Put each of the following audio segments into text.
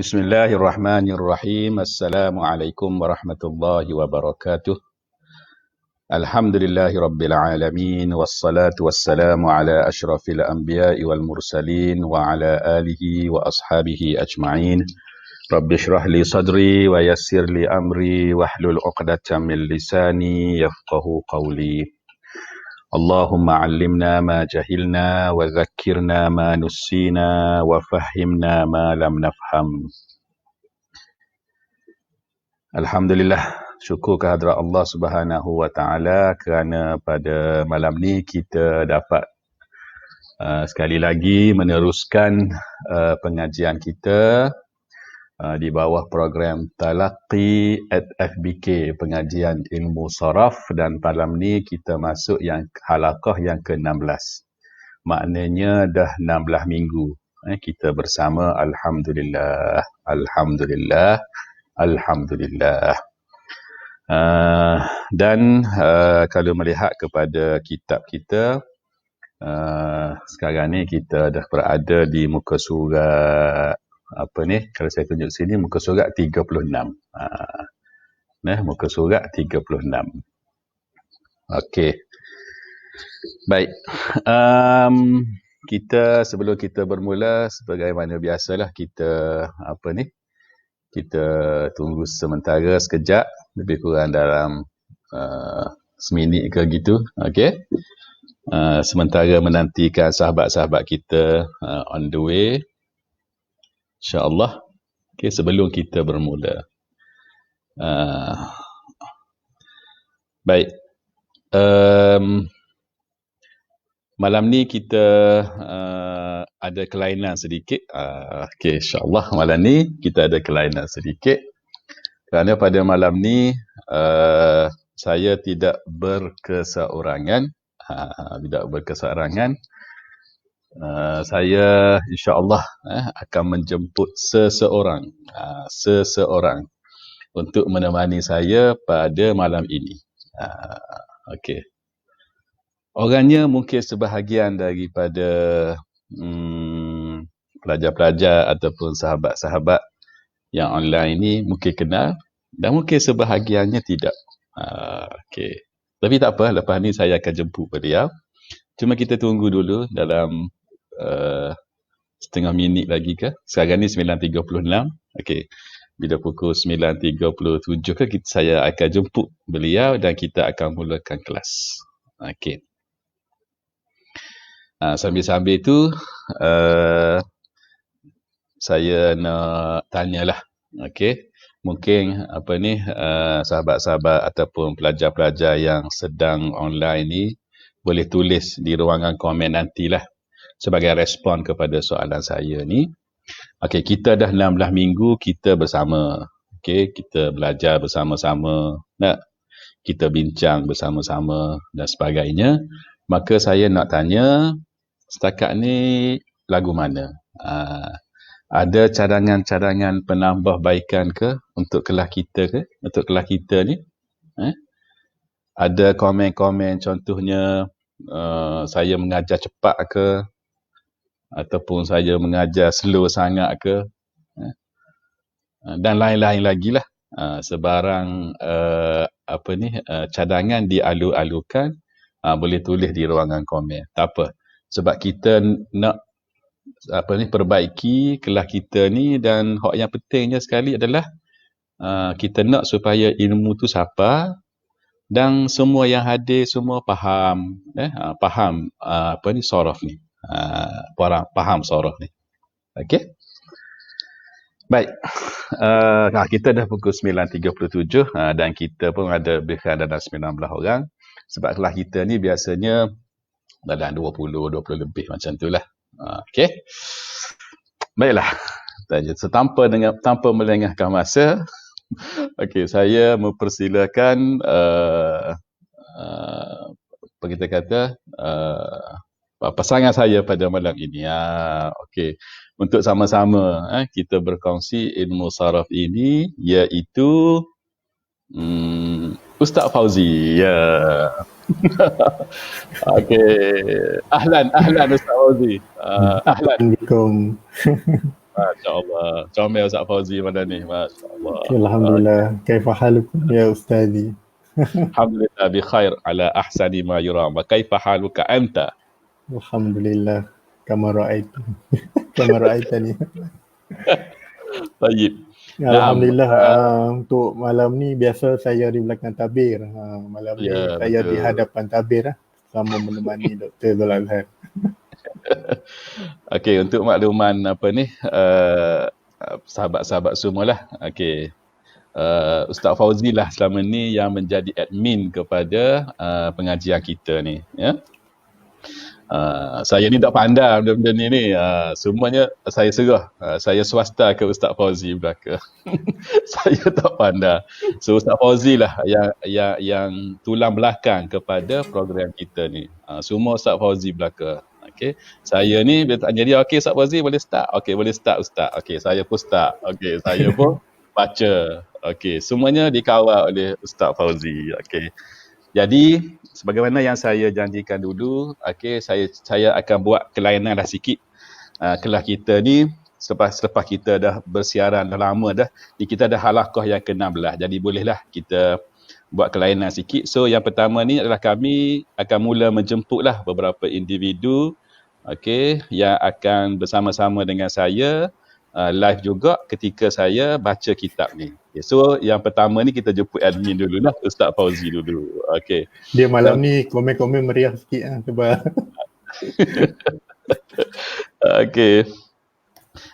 Bismillahirrahmanirrahim. Assalamualaikum warahmatullahi wabarakatuh. Alhamdulillahi rabbil alamin. Wassalatu wassalamu ala ashrafil anbiya'i wal mursalin wa ala alihi wa ashabihi ajma'in. Rabbi shrah li sadri wa yassir li amri wahlul 'uqdatam min lisani yafqahu qawli. Allahumma 'allimna ma jahilna wa dhakkirna ma nussina wa fahhimna ma lam nafham. Alhamdulillah, syukur kehadrat Allah Subhanahu wa taala kerana pada malam ni kita dapat sekali lagi meneruskan pengajian kita di bawah program Talaqqi at FBK, pengajian ilmu saraf, dan malam ni kita masuk yang halaqah yang ke-16. Maknanya dah 16 minggu kita bersama. Alhamdulillah. Alhamdulillah. Alhamdulillah. Dan kalau melihat kepada kitab kita, sekarang ni kita dah berada di muka surat kalau saya tunjuk sini, muka surat 36. Muka surat 36. Okey. Baik. Kita sebelum kita bermula, sebagaimana biasalah kita kita tunggu sementara sekejap, lebih kurang dalam seminit ke gitu. Okey. Sementara menantikan sahabat-sahabat kita on the way, insya-Allah. Okey, sebelum kita bermula. Baik. Malam ni kita ada kelainan sedikit. Okey, insya-Allah malam ni kita ada kelainan sedikit. Kerana pada malam ni saya tidak berkeseorangan. Saya insya-Allah akan menjemput seseorang untuk menemani saya pada malam ini. Okey. Orangnya mungkin sebahagian daripada pelajar-pelajar ataupun sahabat-sahabat yang online ini mungkin kenal, dan mungkin sebahagiannya tidak. Okey. Tapi tak apa, lepas ni saya akan jemput beliau. Cuma kita tunggu dulu dalam setengah minit lagi ke. Sekarang ni 9.36. Okey. Bila pukul 9.37 ke, saya akan jemput beliau dan kita akan mulakan kelas. Okey. Sambil-sambil tu saya nak tanyalah. Okey. Mungkin sahabat-sahabat ataupun pelajar-pelajar yang sedang online ni boleh tulis di ruangan komen nantilah sebagai respon kepada soalan saya ni. Okey, kita dah 16 minggu kita bersama. Okey, kita belajar bersama-sama, kita bincang bersama-sama dan sebagainya. Maka saya nak tanya, setakat ni lagu mana? Ada cadangan-cadangan penambahbaikan ke untuk kelas kita ke? Untuk kelas kita ni? Ada komen-komen contohnya saya mengajar cepat ke? Ataupun saya mengajar slow sangat ke? Dan lain-lain lagi lah. Sebarang cadangan dialu-alukan, boleh tulis di ruangan komen. Tak apa. Sebab kita nak perbaiki kelas kita ni, dan hak yang pentingnya sekali adalah kita nak supaya ilmu tu sampai dan semua yang hadir semua faham, faham saraf ni. Faham saraf ni. Okey. Baik. Kita dah pukul 9.37 dan kita pun ada lebih kurang dalam 19 orang. Sebab kelas kita ni biasanya dalam 20 lebih macam tu lah. Okey. Baiklah. Tanpa melengahkan masa, okey, saya mempersilakan kita kata pasangan saya pada malam ini. Okey. Untuk sama-sama kita berkongsi ilmu saraf ini, iaitu Ustaz Fauzi. Ya. Okey. Ahlan Ustaz Fauzi. Ahlan. Assalamualaikum. Masya-Allah. Comel Ustaz Fauzi pada ni. Masya-Allah. Okay, Alhamdulillah. Kaifa halukum ya Ustazi? Alhamdulillah bi khair ala ahsani ma yuram. Wa kaifa haluka anta? Alhamdulillah. Kama ra'aitu. Kama ra'aitani. Tayyib. Alhamdulillah. Untuk malam ni biasa saya di belakang tabir. Malam ni Ya, saya di betul. hadapan tabir sama menemani Dr. Zul Azhar. Okey, untuk makluman apa ni, sahabat-sahabat semualah. Okey. Ustaz Fauzi lah selama ni yang menjadi admin kepada pengajian kita ni, ya. Saya ni tak pandai benda-benda ni. Semuanya saya serah. Saya swasta ke Ustaz Fauzi belaka. Saya tak pandai. So Ustaz Fauzi lah yang tulang belakang kepada program kita ni. Semua Ustaz Fauzi belaka. Okey. Saya ni bila tanya dia, okey Ustaz Fauzi boleh start? Okey, boleh start Ustaz. Okey, saya pun start. Okey, saya pun baca. Okey, semuanya dikawal oleh Ustaz Fauzi. Okey. Jadi sebagaimana yang saya janjikan dulu, okey, saya akan buat kelainan dah sikit. Kelas kita ni selepas kita dah bersiaran dah lama dah, kita dah halaqah yang ke-16. Jadi bolehlah kita buat kelainan sikit. So yang pertama ni adalah kami akan mula menjemputlah beberapa individu, okey, yang akan bersama-sama dengan saya live juga ketika saya baca kitab ni. Okay, so yang pertama ni kita jemput admin dulu lah, Ustaz Fauzi dulu. Okey. Dia malam ni komen-komen meriah sikit sebab okey.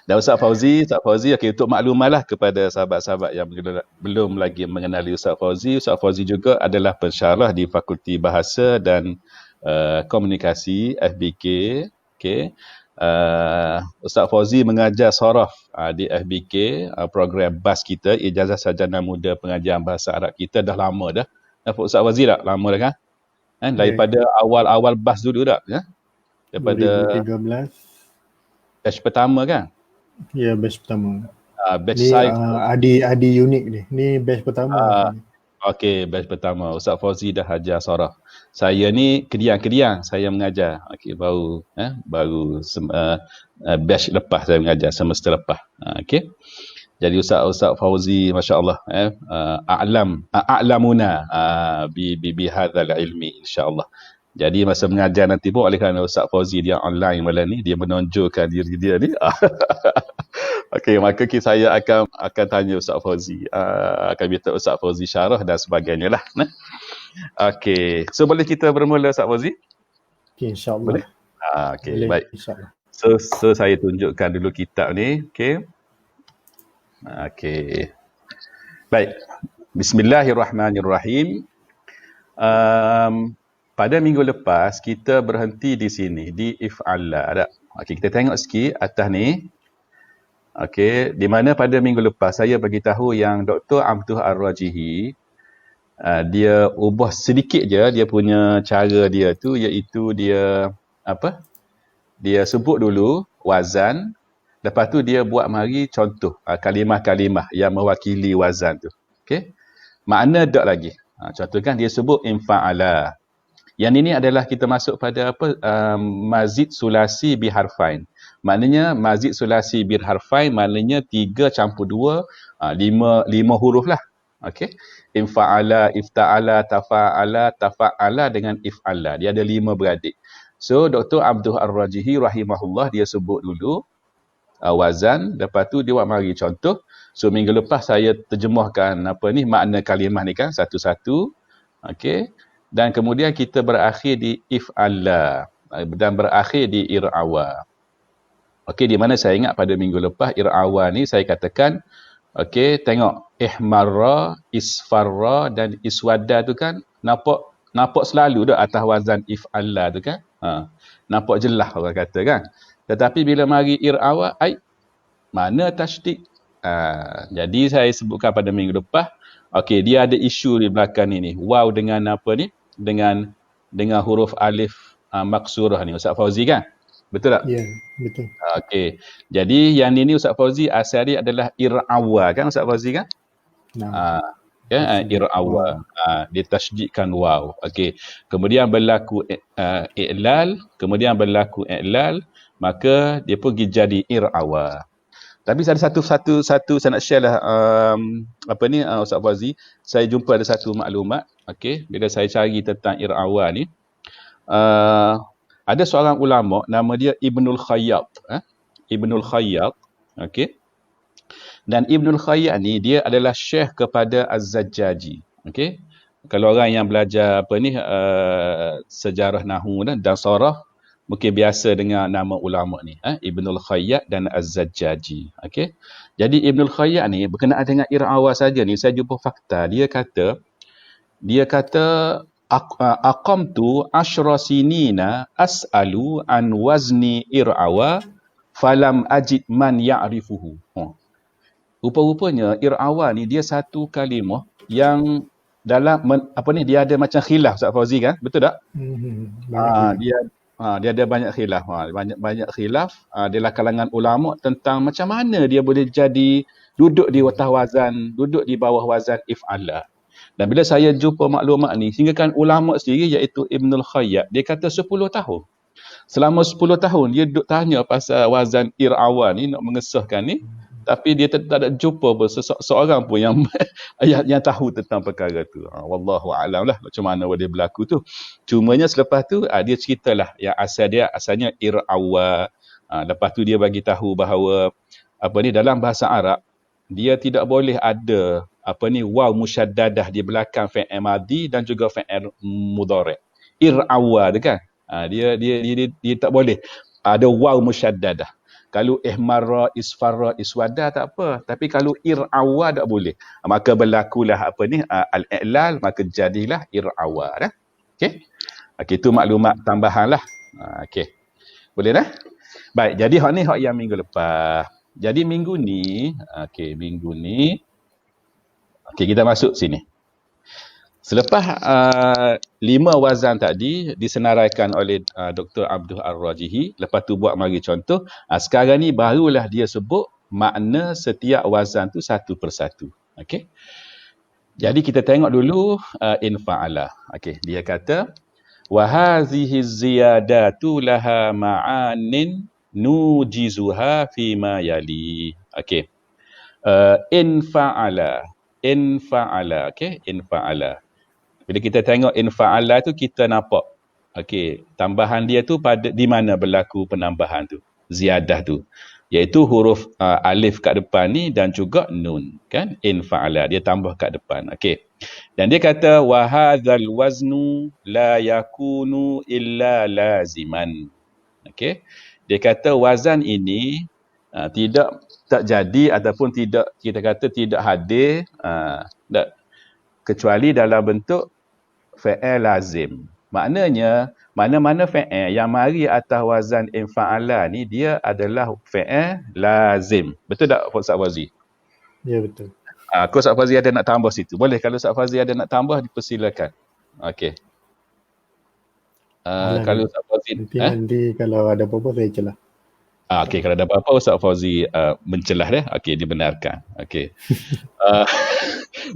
Dan Ustaz Fauzi, okey, untuk maklumatlah kepada sahabat-sahabat yang belum lagi mengenali Ustaz Fauzi juga adalah pensyarah di Fakulti Bahasa dan Komunikasi FBK. Okey. Ustaz Fauzi mengajar soraf di FBK, program BAS kita, Ijazah Sarjana Muda Pengajian Bahasa Arab kita dah lama dah. Ustaz Fauzi dah lama dah kan? Daripada awal-awal BAS dulu dah, ya? Daripada 2013. batch pertama kan? Ya, batch pertama. Batch ni saya Adi unik ni. Ni batch pertama. Okey, batch pertama. Ustaz Fauzi dah ajar soraf. Saya ni kediang-kediang saya mengajar. Okey, baru batch lepas saya mengajar, semester lepas. Okey. Jadi Ustaz Fauzi masya-Allah a'lamuna bi hadzal ilmi insya-Allah. Jadi masa mengajar nanti pun oleh kerana Ustaz Fauzi dia online malam ni, dia menonjolkan diri dia ni. Okey, maka saya akan tanya Ustaz Fauzi, akan minta Ustaz Fauzi syarah dan sebagainya lah. Okey, so boleh kita bermula Ustaz Fauzi? Okey, insya-Allah. Boleh? Okey, baik. Insya-Allah. So saya tunjukkan dulu kitab ni, okey. Okey. Baik. Bismillahirrahmanirrahim. Pada minggu lepas kita berhenti di sini di if'ala. Okey, kita tengok sikit atas ni. Okey, di mana pada minggu lepas saya bagi tahu yang Dr. Amtuh Ar-Rajihi dia ubah sedikit je dia punya cara dia tu, iaitu dia dia sebut dulu wazan, lepas tu dia buat mari contoh kalimah-kalimah yang mewakili wazan tu. Okey. Makna tak lagi. Contoh kan dia sebut infa'ala. Yang ini adalah kita masuk pada mazid sulasi biharfain. Maknanya mazid sulasi biharfain maknanya 3 campur 2, 5 huruf lah. Okey. Infa'ala, ifta'ala, tafa'ala dengan if'ala. Dia ada 5 beradik. So Dr. Abdul Ar-Rajihi rahimahullah dia sebut dulu wazan, lepas tu dia buat mari contoh. So minggu lepas saya terjemahkan makna kalimah ni kan satu-satu. Okey. Dan kemudian kita berakhir di if'alla dan berakhir di ir'awa. Okey, di mana saya ingat pada minggu lepas ir'awa ni saya katakan, okey, tengok ihmarra, isfarra dan iswadda tu kan nampak selalu dah atas wazan if'alla tu kan. Nampak jelas orang kata kan. Tetapi bila mari ir'awa, mana tasydid? Jadi saya sebutkan pada minggu lepas, okey, dia ada isu di belakang ni. Waw dengan dengan huruf alif maksurah ni Ustaz Fauzi kan? Betul tak? Ya, betul. Okey. Jadi yang ini Ustaz Fauzi asal dia adalah ir'awa kan Ustaz Fauzi kan? Ir'awa. Dia tasydidkan waw. Okey. Kemudian berlaku i'lal, maka dia pergi jadi ir'awa. Tapi ada satu saya nak share lah Ustaz Fauzi. Saya jumpa ada satu maklumat, okey, bila saya cari tentang Irawa ni, ada seorang ulama nama dia Ibnul Khayyat, Ibnul Khayyat, okey. Dan Ibnul Khayyat ni dia adalah syekh kepada Az-Zajjaji, okey. Kalau orang yang belajar sejarah nahwu dan sarah mungkin biasa dengar nama ulama ni, Ibnul Khayyat dan Az-Zajjaji. Okey. Jadi Ibnul Khayyat ni berkenaan dengan Irawa saja ni saya jumpa fakta. Dia kata aqamtu 10 sinina as'alu an wazni Irawa falam ajid man ya'rifuhu. Rupa-rupanya Irawa ni dia satu kalimah yang dalam dia ada macam khilaf, Ustaz Fauzi kan? Betul tak? Dia ada banyak khilaf. Banyak khilaf di kalangan ulama tentang macam mana dia boleh jadi duduk di atas wazan, duduk di bawah wazan if'ala. Dan bila saya jumpa maklumat ni, hinggakan ulama sendiri iaitu Ibnul Khayyat, dia kata 10 tahun. Selama 10 tahun dia duduk tanya pasal wazan Irawa ni, nak mengesahkan ni, tapi dia tak ada jumpa seorang pun yang yang tahu tentang perkara tu. Wallahu a'lam lah macam mana boleh berlaku tu. Cumanya selepas tu dia ceritalah yang asalnya Irawa. Lepas tu dia bagi tahu bahawa dalam bahasa Arab dia tidak boleh ada waw musyaddadah di belakang fi'il madhi dan juga fi'il mudhari'. Irawa tu kan. Dia tak boleh ada waw musyaddadah. Kalau ihmarra, isfarra, iswada tak apa. Tapi kalau Irawa tak boleh. Maka berlakulah al-i'lal, maka jadilah Irawa dah. Okey. Okey, itu maklumat tambahan lah. Okey. Boleh dah? Baik, jadi hak ni hak yang minggu lepas. Jadi minggu ni, kita masuk sini. Selepas 5 wazan tadi disenaraikan oleh Dr. Abdul Ar-Rajihi, lepas tu buat mari contoh, sekarang ni barulah dia sebut makna setiap wazan tu satu persatu. Okey. Jadi kita tengok dulu infa'ala. Okey, dia kata wa hadhihi ziyadatu laha ma'anin nujizuha fi ma yali. Okey. Infa'ala, okey, infa'ala. Bila kita tengok infa'ala tu kita nampak okey, tambahan dia tu di mana berlaku penambahan tu, ziyadah tu, iaitu huruf alif kat depan ni dan juga nun kan, infa'ala dia tambah kat depan. Okey. Dan dia kata wa hadzal waznu la yakunu illa laziman. Okey. Dia kata wazan ini tak jadi ataupun tidak, kita kata tidak hadir kecuali dalam bentuk fi'il lazim. Maknanya mana-mana fi'il yang mari atas wazan infa'ala ni dia adalah fi'il lazim. Betul tak Ustaz Fauzi? Ya, betul. Kalau Ustaz Fauzi ada nak tambah situ, boleh. Kalau Ustaz Fauzi ada nak tambah, dipersilakan. Okey. Kalau Ustaz Fauzi nanti kalau ada apa-apa saya celah. Okey, kalau ada apa-apa Ustaz Fauzi mencelah dia. Okey, dibenarkan. Okey.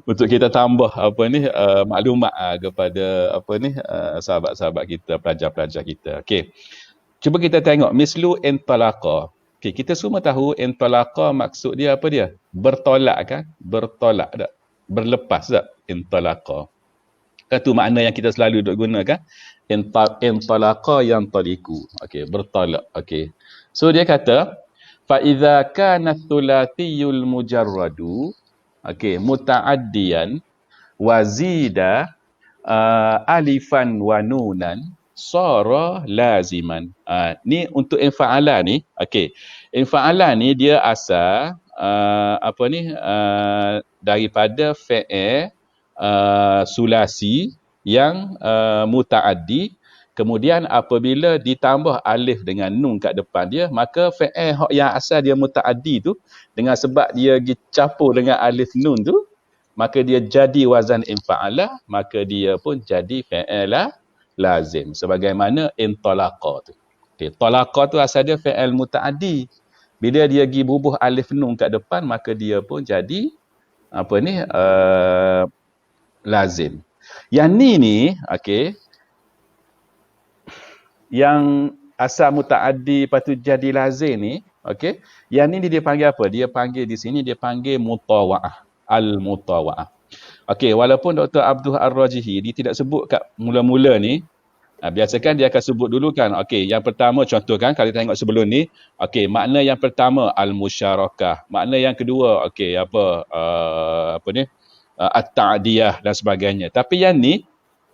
Untuk kita tambah maklumat kepada sahabat-sahabat kita, pelajar-pelajar kita. Okey. Cuba kita tengok mislu intalaqa. Okey, kita semua tahu intalaqa maksud dia apa dia? Bertolak kan? Bertolak tak? Berlepas tak? Intalaqa. Itu makna yang kita selalu duk gunakan. Intalaqa yantaliku. Okey, bertolak. Okey. So dia kata fa idza kana thulathiyul mujarradu muta'addiyan wa zida alifan wa nunan sara laziman. Ni untuk infa'ala ni. Okey. Infa'ala ni dia asal daripada fi'il sulasi yang muta'addi. Kemudian apabila ditambah alif dengan nun kat depan dia, maka fi'il yang asal dia muta'addi tu, dengan sebab dia dicampur dengan alif nun tu, maka dia jadi wazan infa'ala, maka dia pun jadi fi'il lazim. Sebagaimana intalaqa tu. Okay, talaqa tu asal dia fi'il muta'addi. Bila dia pergi bubuh alif nun kat depan, maka dia pun jadi lazim. Yang ni, okey, yang asal muta'addi lepas tu jadi lazim ni, Okey. Yang ni dia panggil apa? Dia panggil di sini dia panggil mutawa'ah. Al-mutawa'ah. Okey, walaupun Dr. Abdul Ar-Rajihi dia tidak sebut kat mula-mula ni, biasakan dia akan sebut dulu kan. Okey, yang pertama contoh kan kalau tengok sebelum ni, okey, makna yang pertama al-musyarakah. Makna yang kedua, okey, apa ni? At-ta'diyah dan sebagainya. Tapi yang ni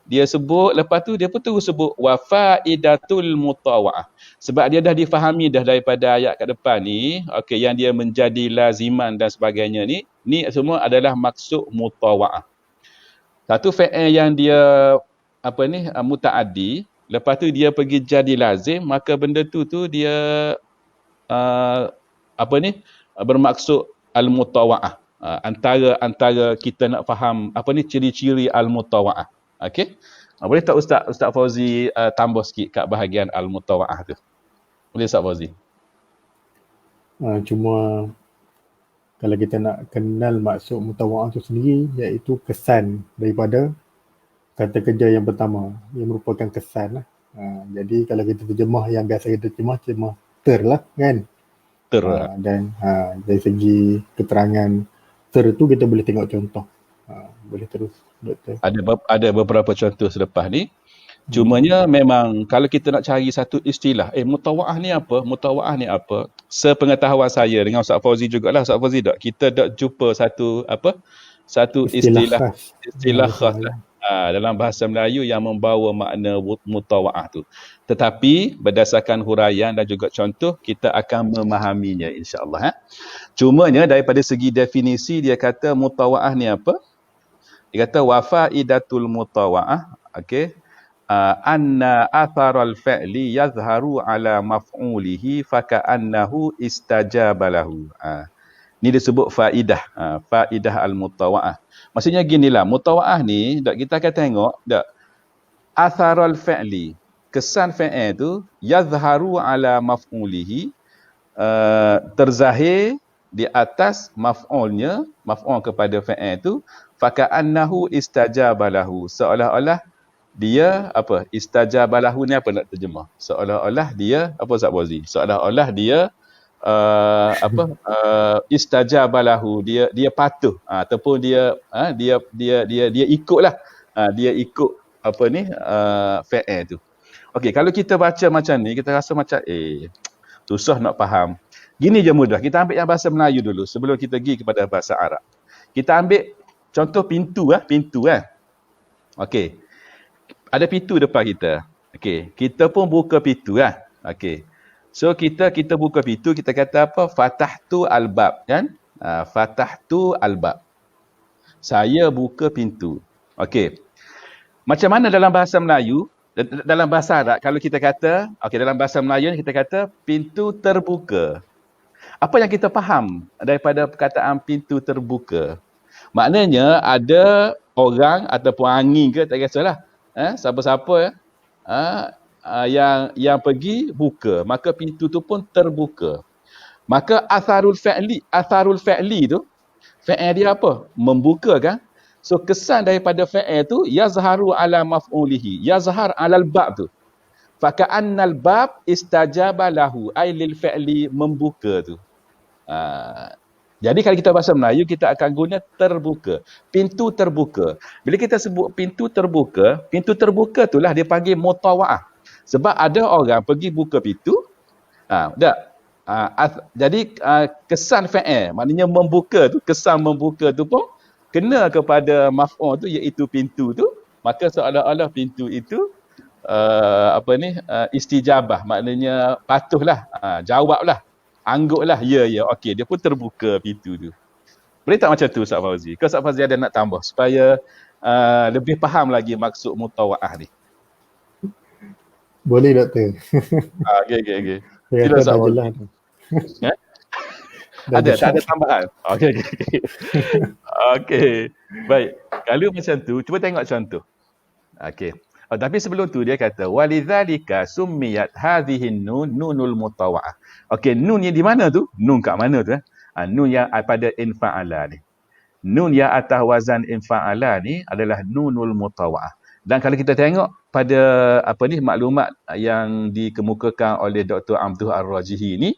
dia sebut, lepas tu dia pun terus sebut wafaidatul mutawa'ah. Sebab dia dah difahami dah daripada ayat kat depan ni, okey, yang dia menjadi laziman dan sebagainya ni semua adalah maksud mutawa'ah. Satu fi'il yang dia mutaaddi, lepas tu dia pergi jadi lazim, maka benda tu dia bermaksud al-mutawa'ah. Antara kita nak faham ciri-ciri al-mutawa'ah. Okey. Boleh tak Ustaz Fauzi tambah sikit kat bahagian al-mutawa'ah tu? Boleh Ustaz Fauzi? Cuma kalau kita nak kenal maksud mutawa'ah tu sendiri, iaitu kesan daripada kata kerja yang pertama, yang merupakan kesan lah. Jadi kalau kita terjemah yang biasa kita terjemah ter lah kan. Ter. Dan dari segi keterangan ter tu kita boleh tengok contoh. Boleh terus Doktor. Ada beberapa contoh selepas ni. Cumanya memang kalau kita nak cari satu istilah, mutawa'ah ni apa? Mutawa'ah ni apa? Sepengetahuan saya dengan Ustaz Fauzi jugalah, Ustaz Fauzi kita tak jumpa satu istilah khas dalam bahasa Melayu yang membawa makna mutawa'ah tu. Tetapi berdasarkan huraian dan juga contoh kita akan memahaminya insya-Allah. Cumanya daripada segi definisi dia kata mutawa'ah ni apa? Dia kata wafaidatul mutawa'ah, okey. Anna atharal fi'li yazharu ala maf'ulihi faka'annahu istajaba lahu. Ni disebut faidah, faidah al-mutawa'ah. Maksudnya ginilah, mutawa'ah ni kita akan tengok atharal fi'li, kesan fi'il tu yazharu ala maf'ulihi, terzahir di atas maf'ulnya, maf'ul kepada fi'il tu, faka'annahu istajaba lahu, seolah-olah dia istajaba lahu ni apa nak terjemah? Seolah-olah dia Ustaz Fauzi? Seolah-olah dia istajaba lahu, dia patuh, ataupun dia ikutlah, dia ikut fi'il tu. Okey, kalau kita baca macam ni kita rasa macam susah nak faham. Gini je mudah. Kita ambil yang bahasa Melayu dulu sebelum kita pergi kepada bahasa Arab. Kita ambil contoh pintu kan. Okey. Ada pintu depan kita. Okey, kita pun buka pintu kan. Okey. So kita buka pintu, kita kata apa? Fatahtu al-bab kan? Fatahtu al-bab. Saya buka pintu. Okey. Macam mana dalam bahasa Melayu? Dalam bahasa Arab kalau kita kata, dalam bahasa Melayu kita kata pintu terbuka. Apa yang kita faham daripada perkataan pintu terbuka? Maknanya ada orang ataupun angin ke tak kisahlah. Siapa-siapa yang pergi buka, maka pintu tu pun terbuka. Maka atharul fi'li tu, fi'il dia apa? Membuka kan? So kesan daripada fi'il tu yazharu ala maf'ulihi, yazhar alal bab tu. Faka'annal bab istajaba lahu, ay lil fi'li, membuka tu. Jadi kalau kita bahasa Melayu kita akan guna terbuka. Pintu terbuka. Bila kita sebut pintu terbuka itulah dia panggil mutawa'ah. Sebab ada orang pergi buka pintu. Jadi kesan fi'il, maknanya membuka tu, kesan membuka tu pun kena kepada maf'ul tu, iaitu pintu tu. Maka seolah-olah pintu itu istijabah, maknanya patuhlah, jawablah. Angguklah, ya, okey, dia pun terbuka pintu tu. Boleh tak macam tu Ustaz Fauzi? Ke Ustaz Fauzi ada nak tambah supaya lebih faham lagi maksud mutawa'ah ni? Boleh Doktor. Okey. Sila Ustaz Fauzi. Ada tambahan? Okey. Baik. Kalau macam tu, cuba tengok contoh. Okey. Tapi sebelum tu dia kata walidzalika summiyat hadhihi nunul mutawa'ah. Okey, nun yang di mana tu? Nun kat mana tu? Nun yang pada infa'ala ni. Nun yang atas wazan infa'ala ni adalah nunul mutawa'ah. Dan kalau kita tengok pada maklumat yang dikemukakan oleh Dr. Abdul Ar-Rajihi ni,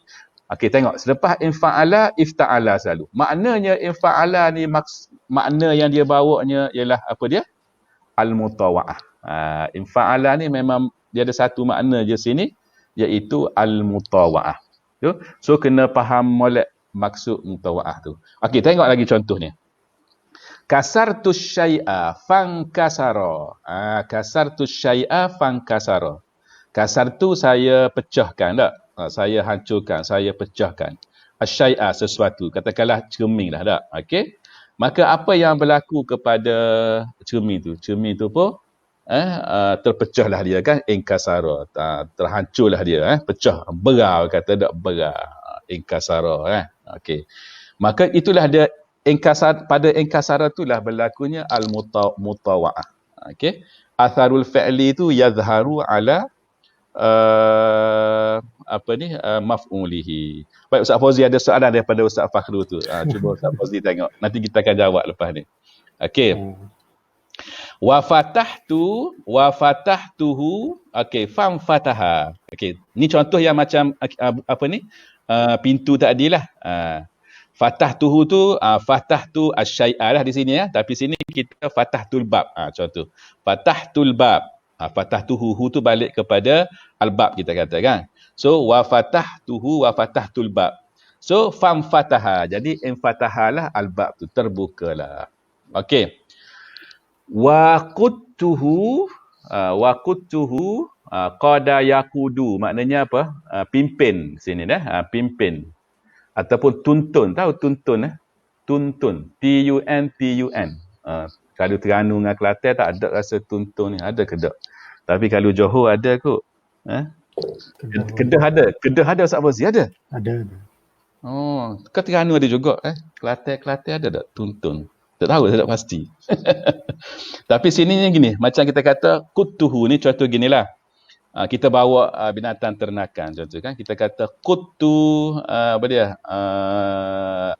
Okey, tengok. Selepas infa'ala, ifta'ala selalu. Maknanya infa'ala ni makna yang dia bawanya ialah apa dia? Al-mutawa'ah. Infa'ala ni memang dia ada satu makna je sini, iaitu al-mutawa'ah. So kena faham molek maksud mutawa'ah tu. Okey, tengok lagi contoh ni. Kasartu syai'a fankasara. Kasartu syai'a fankasara. Kasartu saya pecahkan tak? Saya hancurkan, saya pecahkan. Asyai'a sesuatu, katakanlah cermin lah tak? Okey. Maka apa yang berlaku kepada cermin tu? Cermin tu pun terpecahlah dia kan, inkasara. Terhancurlah dia, pecah, berar kata tak, berar. Inkasara Okey. Maka itulah dia pada inkasara itulah berlakunya al-mutawa'ah. Okey. Atharul fi'li tu yazharu ala maf'ulihi. Baik, Ustaz Fauzi ada soalan daripada Ustaz Fakhrul tu. Cuba Ustaz Fauzi tengok. Nanti kita akan jawab lepas ni. Okey. Wa fatahtuhu. Okey, fam fataha. Okey, ni contoh yang macam pintu tadilah. Fatahtuhu tu fatahtu asyai'a lah di sini ya. Tapi sini kita fatahtul bab. Contoh. Fatahtul bab. Fatahtuhu tu balik kepada al-bab kita kata kan. So wa fatahtuhu wa fatahtul bab. So fam fataha. Jadi infatahalah al-bab tu, terbukalah. Okey. Wa quttuhu qada yaqudu, maknanya apa? Pimpin sini dah. Pimpin ataupun tuntun. Tahu tuntun Tuntun. T-U-N. Kalau Terengganu dengan Kelantan tak ada rasa tuntun ni. Ada ke tak? Tapi kalau Johor ada kot. Kedah ada. Kedah ada Ustaz Fauzi? Ada? Ada. Oh, ke Terengganu ada juga. Kelantan ada tak tuntun? Tak tahu, tak pasti. Tapi sini ni gini. Macam kita kata kuttuhu ni contoh ginilah. Kita bawa binatang ternakan contoh kan. Kita kata kuttu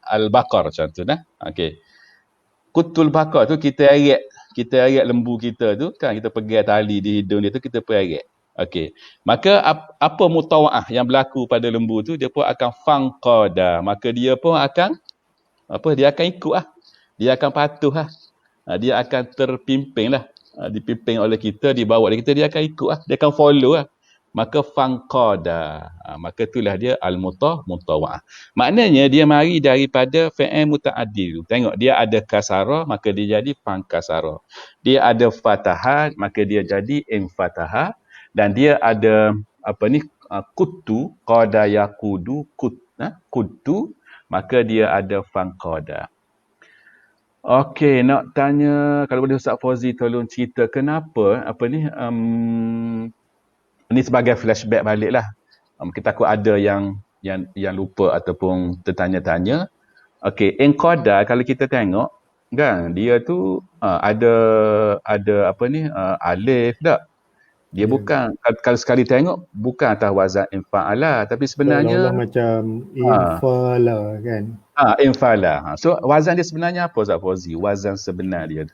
al-baqar contoh nah. Okey. Kuttul bakar tu kita arak lembu kita tu kan, kita pegang tali di hidung dia tu, kita arak. Okey. Maka apa mutawa'ah yang berlaku pada lembu tu, dia pun akan fangqada. Maka dia pun akan dia akan ikut Dia akan patuh Dia akan terpimpin dipimpin oleh kita, dibawa oleh kita, dia akan ikut dia akan follow Maka fangqada. Maka itulah dia al-mutawa'ah. Maknanya dia mari daripada fi'il muta'addi. Tengok, dia ada kasara, maka dia jadi fangkasara. Dia ada fatahah, maka dia jadi infataha. Dan dia ada kuttu, qada yaqudu, kuttu, maka dia ada fangqada. Okey, nak tanya, kalau boleh Ustaz Fauzi tolong cerita kenapa ini sebagai flashback baliklah. Kita takut ada yang lupa ataupun tertanya-tanya. Okey, enqada kalau kita tengok kan, dia tu ada alif tak? Dia bukan, kalau sekali tengok bukan atas wazan infa'ala, tapi sebenarnya macam infala kan. Infala. So wazan dia sebenarnya apa Ustaz Fauzi? Wazan sebenar dia.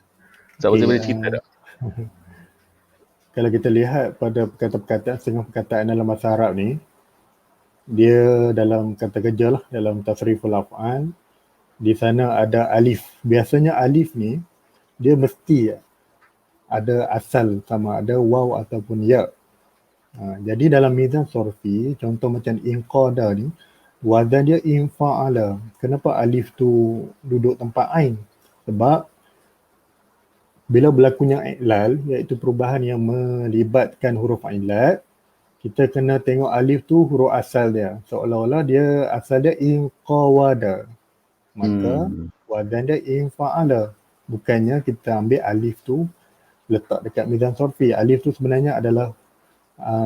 Ustaz Fauzi boleh cerita tak? Kalau kita lihat pada perkataan-perkataan, setengah perkataan dalam bahasa Arab ni, dia dalam kata kerja lah, dalam tasriful af'al, di sana ada alif. Biasanya alif ni, dia mesti ada asal, sama ada waw ataupun ya. Jadi dalam mizan sorfi, contoh macam inqada ni, wazan dia infa'ala. Kenapa alif tu duduk tempat ain? Sebab bila berlakunya i'lal, iaitu perubahan yang melibatkan huruf ilat, kita kena tengok alif tu huruf asal dia. Seolah-olah dia asal dia inqawada. Maka wazan dia infa'ala. Bukannya kita ambil alif tu letak dekat mizan sorfi. Alif tu sebenarnya adalah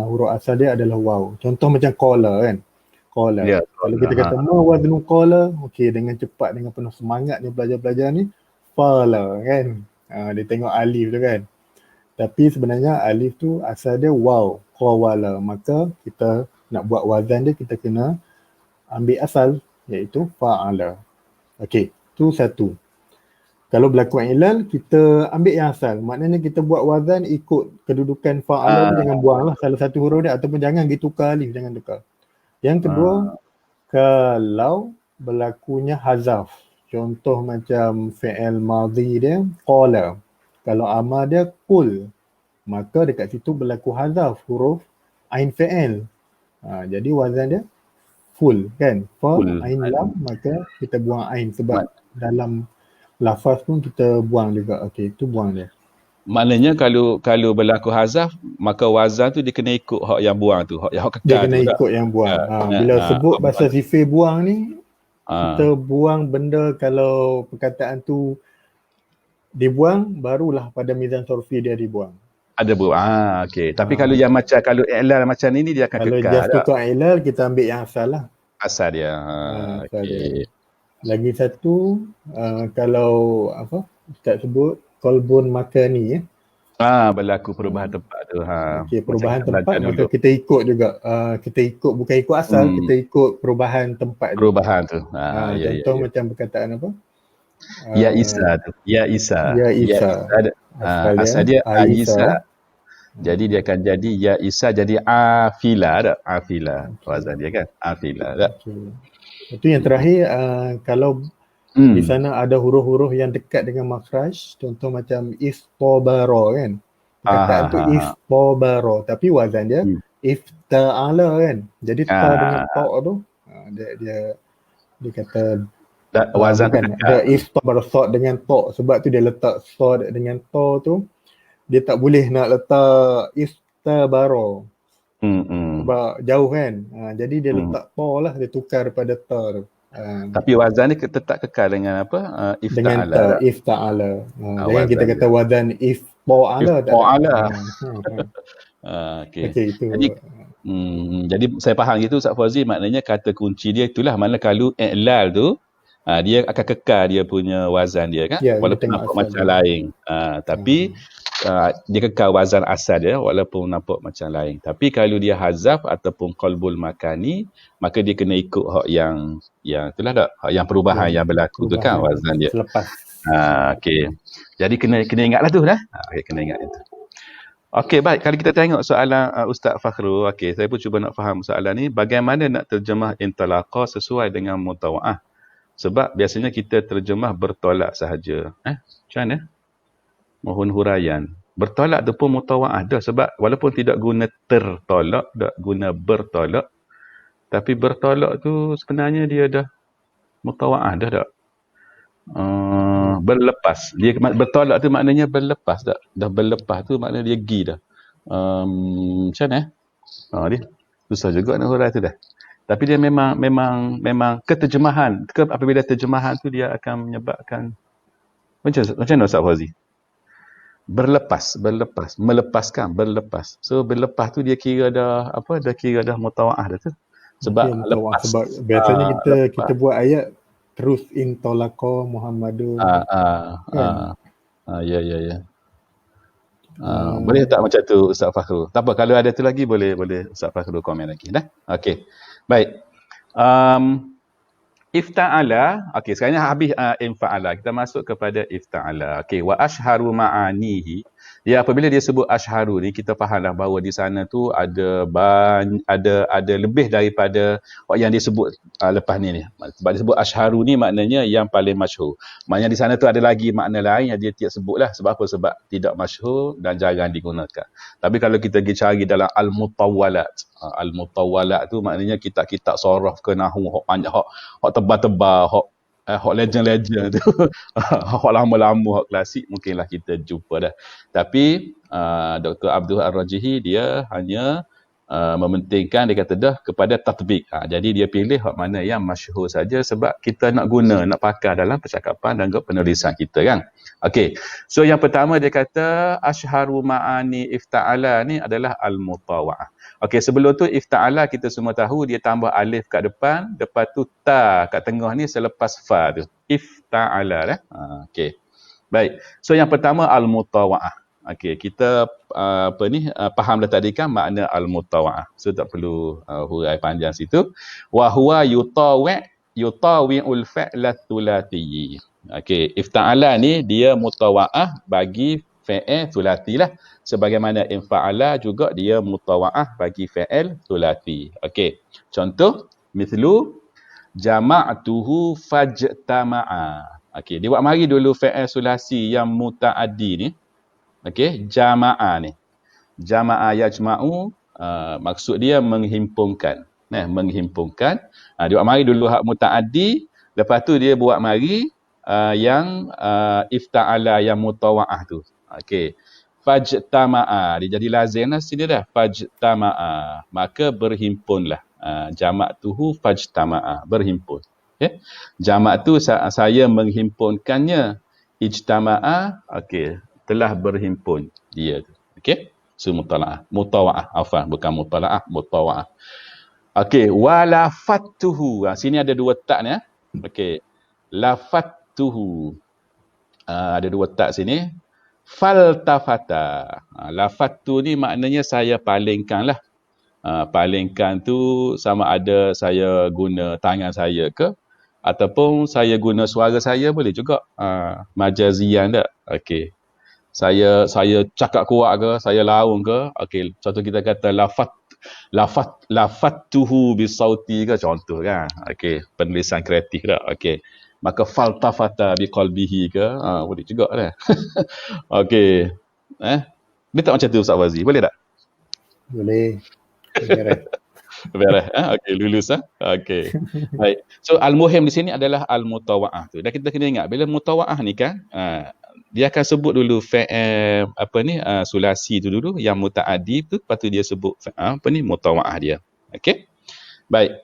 huruf asal dia adalah waw. Contoh macam qala kan. Qala. Yeah, kalau kita kata ma waznu qala, okey, dengan cepat, dengan penuh semangat ni belajar-belajar ni, fala kan. Dia tengok alif tu kan. Tapi sebenarnya alif tu asal dia waw, qawala. Maka kita nak buat wazan dia, kita kena ambil asal, iaitu fa'ala. Okey, tu satu. Kalau berlaku ilal, kita ambil yang asal. Maknanya kita buat wazan ikut kedudukan fa'ala tu, jangan buanglah salah satu huruf dia, ataupun jangan ditukar alif, jangan tukar. Yang kedua, Kalau berlakunya hazaf, contoh macam fi'il madhi dia qala, kalau amar dia qul, maka dekat situ berlaku hazaf huruf ain fi'il. Jadi wazan dia full kan, fa Full. ain lam, maka kita buang ain sebab Mak- dalam lafaz pun kita buang juga. Okey, itu buang dia. Maknanya kalau berlaku hazaf, maka wazan tu dia kena ikut hak yang buang tu, hak yang Dia kekal kena tu tak? ikut yang buang. Bila Ha, sebut pasal sifir buang ni, ha, kita buang benda kalau perkataan tu dibuang, barulah pada mizan sorfi dia dibuang. ada buang. Okey. Tapi kalau Ha, yang macam kalau i'lal macam ni dia akan kalau kekal just tak? tukar ilal, kita ambil yang asal lah. Asal dia. Asal dia. Okey. Lagi satu, kalau apa Ustaz sebut, kolbun makani Berlaku perubahan tempat tu. Okey, Macam perubahan kita belajar tempat, maka dulu. kita ikut juga. Kita ikut, bukan ikut asal, kita ikut perubahan tempat tu. Perubahan tu. Ya, Contoh ya. macam perkataan apa? Ya Isa tu. Ya Isa. Ya Ya Isa. Isa. Asal dia Aisa. Jadi dia akan jadi Ya Isa jadi Afila tak? Afila. Wazan dia kan? Afila tak? Okay. Itu yang terakhir, kalau di sana ada huruf-huruf yang dekat dengan makhraj, contoh macam istobaro kan. Perkataan tu istobaro, tapi wazan dia ifta'ala kan. Jadi ta dengan ta tu, dia kata wazan bukan, ada istobaro sa dengan ta, sebab tu dia letak sa dengan ta tu, dia tak boleh nak letak istabaro. Sebab jauh kan. Jadi dia letak ta lah, dia tukar pada ta tu. Tapi wazan ni tetap kekal dengan apa? Dengan Ifta'ala. ifta'ala. Jangan kita kata wazan ifta'ala. Ifta'ala. Okey. Okey, itu. Jadi saya faham gitu Ustaz Fauzi, maknanya kata kunci dia itulah, mana kalau i'lal tu dia akan kekal dia punya wazan dia kan, walaupun nampak macam lain. Tapi dia kekal wazan asal dia walaupun nampak macam lain. Tapi kalau dia hazaf ataupun qalbul makani, maka dia kena ikut hak yang itulah tak, hak yang perubahan yang berlaku tu kan wazan dia. Selepas. Okey. Jadi kena ingatlah tu dah. Okey, kena ingat itu. Okey, baik. Kalau kita tengok soalan Ustaz Fakhrul, okey, saya pun cuba nak faham soalan ni, bagaimana nak terjemah intalaqa sesuai dengan mutawa'ah? Sebab biasanya kita terjemah bertolak sahaja. Macam mana? Mohon huraian. Bertolak tu pun mutawa'ah dah, sebab walaupun tidak guna tertolak, tak guna bertolak, tapi bertolak tu sebenarnya dia dah mutawa'ah dah tak? Berlepas. Dia bertolak tu maknanya berlepas tak? Dah berlepas tu maknanya dia pergi dah. Macam mana? Dia susah juga nak hurai tu dah. Tapi dia memang keterjemahan. Apabila terjemahan tu dia akan menyebabkan macam mana Ustaz Fauzi? Berlepas, melepaskan, berlepas. So berlepas tu dia kira dah dah kira dah mutawa'ah dah tu. Sebab lepas. Sebab biasanya kita buat ayat terus intalaqa Muhammadun. Ya. Boleh tak macam tu Ustaz Fakhrul? Tak apa, kalau ada tu lagi boleh Ustaz Fakhrul komen lagi dah. Okey. Baik. Ifta'ala. Okey, sekarang ni habis infa'ala. Kita masuk kepada ifta'ala. Okey, wa ashharu ma'anihi. Ya, apabila dia sebut ashharu ni, kita fahamlah bahawa di sana tu ada lebih daripada yang disebut lepas ni. Sebab disebut ashharu ni maknanya yang paling masyhur. Maknanya di sana tu ada lagi makna lain yang dia tidak sebutlah. Sebab apa? Sebab tidak masyhur dan jarang digunakan. Tapi kalau kita pergi cari dalam al-mutawwalat. Al-mutawwalat tu maknanya kitab-kitab soraf ke nahwu, hak banyak, hak tebal-tebal, hak legend-legend tu. Hak lama-lama, hak klasik mungkinlah kita jumpa dah. Tapi Dr. Abdul Ar-Rajihi dia hanya mementingkan, dia kata dah kepada tatbik. Jadi dia pilih hak mana yang masyhur saja sebab kita nak guna, nak pakai dalam percakapan dan juga penulisan kita kan. Okey. So yang pertama dia kata ashharu ma'ani ifta'ala ni adalah al-mutawa'ah. Okey, sebelum tu ifta'ala kita semua tahu dia tambah alif kat depan, lepas tu ta kat tengah ni selepas fa tu. Ifta'ala dah. Okey. Baik. So yang pertama al-mutawa'ah. Okey, kita fahamlah tadi kan makna al-mutawa'ah. So tak perlu hurai panjang situ. Wa huwa yutawi'ul fa'la thulathi. Okey, ifta'ala ni dia mutawa'ah bagi fi'il thulathi lah. Sebagaimana infa'ala juga dia mutawa'ah bagi fi'il thulathi. Okey. Contoh, mithlu Jama'tuhu fajtama'a. Okey, dia buat mari dulu fi'il sulasi yang muta'addi ni. Okey, jama'a ni. Jama'a yajma'u, maksud dia menghimpunkan. Menghimpunkan. Dia buat mari dulu hak muta'addi, lepas tu dia buat mari yang ifta'ala yang mutawa'ah tu. Okey. Fajtama'a, dia jadi lazim lah sini dah. Fajtama'a, maka berhimpunlah. Jama'tuhu fajtama'a, berhimpun. Okay. Jamak tu saya menghimpunkannya. Ijtama'a, okey, telah berhimpun dia tu. Okey. So mutala'ah, mutawa'ah, afwan, bukan mutala'ah, mutawa'ah. Okey, walafattuhu. Sini ada dua tak ni. Okey. Lafattuhu. Ada dua tak sini. Faltafata. Lafattu ni maknanya saya palingkan lah. Palingkan tu sama ada saya guna tangan saya ke ataupun saya guna suara saya boleh juga. Majazian tak? Okey. Saya cakap kuat ke, saya laung ke. Okey, contoh kita kata lafattuhu bisauti ke contoh kan. Okey, penulisan kreatif tak? Okey. Maka faltafata biqalbihi ke, boleh juga dah. Okey. Boleh tak macam tu Ustaz Wazi? Boleh tak? Boleh. Beres. Beres. Okey, lulus Okey. Baik. So al-muhim di sini adalah al-mutawa'ah tu. Dan kita kena ingat bila mutawa'ah ni kan, dia akan sebut dulu fi'il sulasi tu dulu yang muta'addi tu, lepas tu dia sebut mutawa'ah dia. Okey. Baik.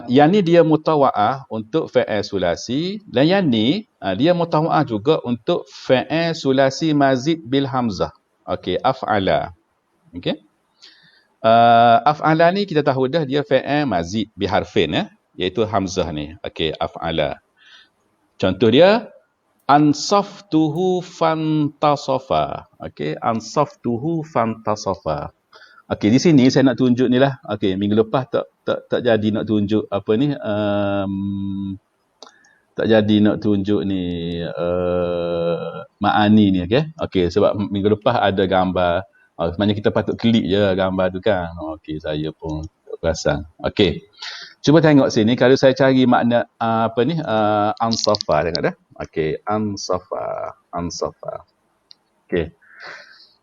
Yang ni dia mutawa'ah untuk fi'il sulasi, dan yang ni dia mutawa'ah juga untuk fi'il sulasi mazid bil hamzah. Okey, af'ala. Okey. Af'ala ni kita tahu dah dia fi'il mazid bi harfin iaitu hamzah ni. Okey, af'ala. Contoh dia ansaftuhu fantasafa. Okey, ansaftuhu fantasafa. Okey, di sini saya nak tunjuk ni lah. Okey, minggu lepas tak jadi nak tunjuk apa ni, tak jadi nak tunjuk ni ma'ani ni, okey. Okey, sebab minggu lepas ada gambar. Sebenarnya kita patut klik je gambar tu kan. Okey, saya pun perasan. Okey. Cuba tengok sini kalau saya cari makna ansafa, tengok dah. Okey, ansafa. Okey.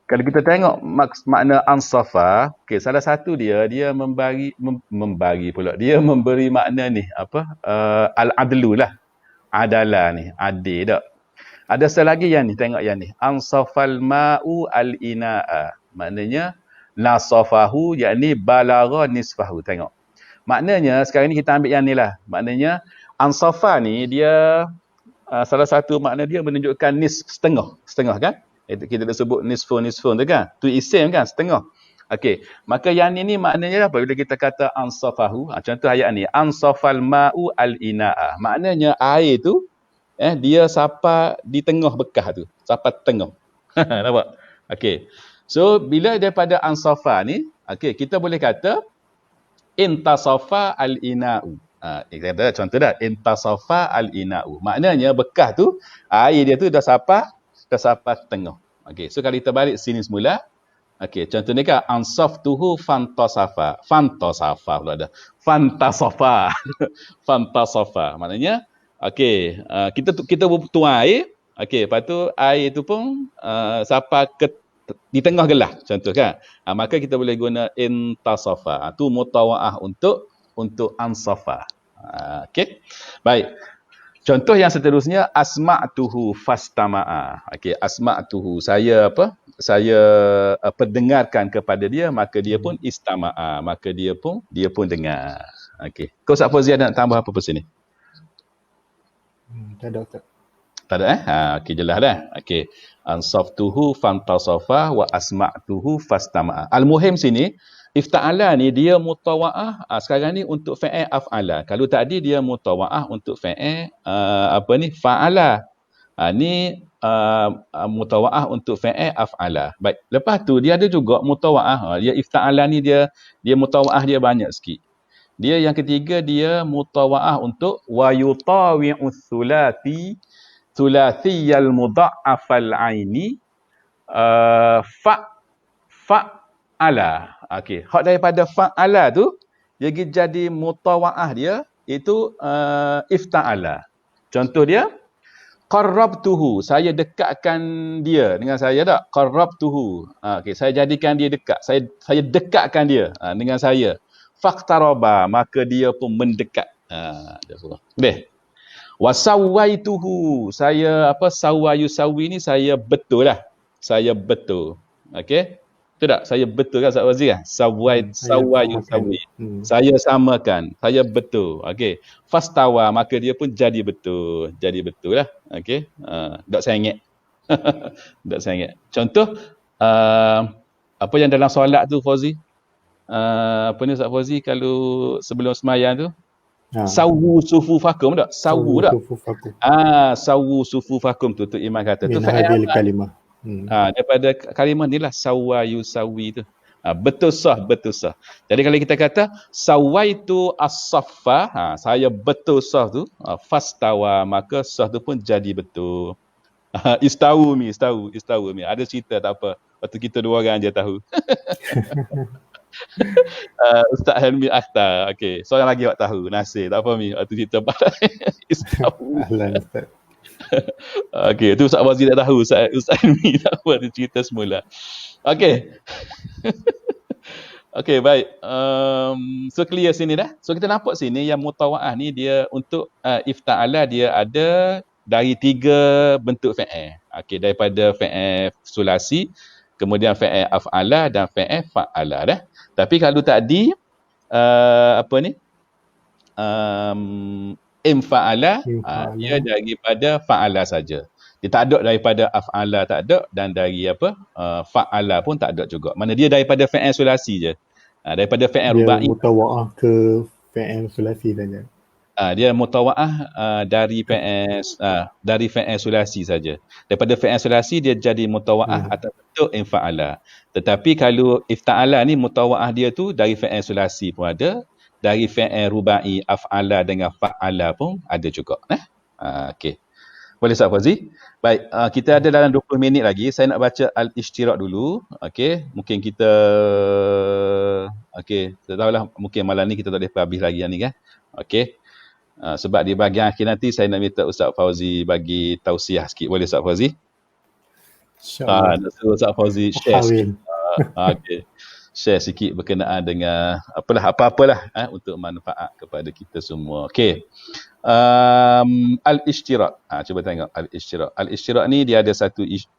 Kalau kita tengok makna ansafa, okey, salah satu dia memberi pula. Dia memberi makna ni al-adlu lah. Adalah ni, adil tak. Ada selagi yang ni, tengok yang ni. Ansafal ma'u al-ina'a. Maknanya nasafahu, yakni balagha nisfahu. Tengok. Maknanya sekarang ni kita ambil yang ni lah. Maknanya ansafa ni dia salah satu makna dia menunjukkan setengah kan? Kita dah sebut nisfun tu kan? Tu isim kan, setengah. Okey, maka yang ni maknanya apa? Bila kita kata ansafahu, contoh ayat ni, ansafal ma'u al-ina'a. Maknanya air tu dia sapa di tengah bekas tu, sapa tengah. Nampak? Okey. So bila daripada ansafa ni, okey, kita boleh kata intasafa al-ina'u. Kita kata contoh dah, intasafa al-ina'u. Maknanya bekas tu air dia tu dah sapa tengah. Okey, so kalau kita balik sini semula, okey, contoh ni kan ansaftuhu fantasafa. Fantasafa pula dah. Fantasafa. Maknanya okey, kita tuang air, okey, lepas tu air tu pun sapa di tengah gelas contoh kan. Maka kita boleh guna intasafa. Tu mutawa'ah untuk ansafa. Okey. Baik. Contoh yang seterusnya asma'tuhu fastama'a. Okey, asma'tuhu, saya pendengarkan kepada dia, maka dia pun istama'a, maka dia pun dengar. Okey. Kau Ustaz Fauzi ada nak tambah apa sini? Tak ada, Ustaz. Tak ada okey, jelas dah. Okey. Ansaftuhu fantasafa wa asma'tuhu fastama'a. Al-muhim sini ifta'ala ni dia mutawa'ah sekarang ni untuk fi'il af'ala. Kalau tadi dia mutawa'ah untuk fi'il fa'ala. Ni mutawa'ah untuk fi'il af'ala. Baik, lepas tu dia ada juga mutawa'ah. Dia ifta'ala ni dia mutawa'ah dia banyak sikit. Dia yang ketiga dia mutawa'ah untuk wa yutawi'u thulathiyal mudha'afal aini fa'ala. Okey, hak daripada fa'ala tu dia jadi mutawa'ah dia itu ifta'ala. Contoh dia, qarrabtuhu, saya dekatkan dia dengan saya tak? Qarrabtuhu. Okey, saya jadikan dia dekat. Saya dekatkan dia dengan saya. Faqtaraba, maka dia pun mendekat. Dia suruh. Boleh. Wasawaituhu, saya sawi ni saya betul lah. Saya betul. Okey? Betul tak? Saya betul kan Ustaz Fauzi kan? Sawayu. Saya samakan. Saya betul. Okey. Fastawa, maka dia pun jadi betul. Jadi betul lah. Okey. Tak sengit. Tak sengit. Contoh, apa yang dalam solat tu Fauzi? Apa ni Ustaz Fauzi kalau sebelum semayang tu? Sawu sufufakum tak? Sawu tak? Sawu sufufakum tu imam kata. Tu hadil kalimah. Daripada kalimah ni lah sawayu sawi tu. Betul sah. Jadi kalau kita kata sawaitu as-saffa, saya betul sah tu, fastawa, maka sah tu pun jadi betul. Istawu mi. Ada cerita tak apa. Waktu kita dua orang je tahu. Ustaz Helmi Akhtar. Okey, seorang lagi awak tahu. Nasir. Tak apa mi. Waktu cerita istawu. Ahlan Ustaz. Okey, tu Ustaz Fauzi tak tahu. Ustaz Helmi tak apa, dia cerita semula. Okey. Okey, baik. So clear sini dah. So kita nampak sini yang mutawa'ah ni dia untuk ifta'ala dia ada dari 3 bentuk fi'il. Okey, daripada fi'il sulasi, kemudian fi'il af'ala dan fi'il fa'ala dah. Tapi kalau tadi infa'ala, dia daripada fa'ala saja. Dia tak ada daripada af'ala, tak ada, dan dari fa'ala pun tak ada juga. Mana dia daripada fi'il sulasi je. Daripada fi'il ruba'i. Dia mutawa'ah ke fi'il sulasi saja. Dia mutawa'ah dari fi'il sulasi saja. Daripada fi'il sulasi dia jadi mutawa'ah atas bentuk infa'ala. Tetapi kalau ifta'ala ni mutawa'ah dia tu dari fi'il sulasi pun ada. Dari fi'il ruba'i, af'ala dengan fa'ala pun ada juga. Okey. Boleh Ustaz Fauzi? Baik, kita ada dalam 20 minit lagi. Saya nak baca al-ishtirak dulu. Okey, mungkin kita tak tahulah, mungkin malam ni kita tak boleh habis lagi ni kan. Okey. Sebab di bahagian akhir nanti saya nak minta Ustaz Fauzi bagi tausiah sikit. Boleh Ustaz Fauzi? InsyaAllah. Nak suruh Ustaz Fauzi share sikit. Okey. Share sikit berkenaan dengan apa-apalah untuk manfaat kepada kita semua. Okey. Al-ishtirak. Cuba tengok al-ishtirak. Al-ishtirak ni dia ada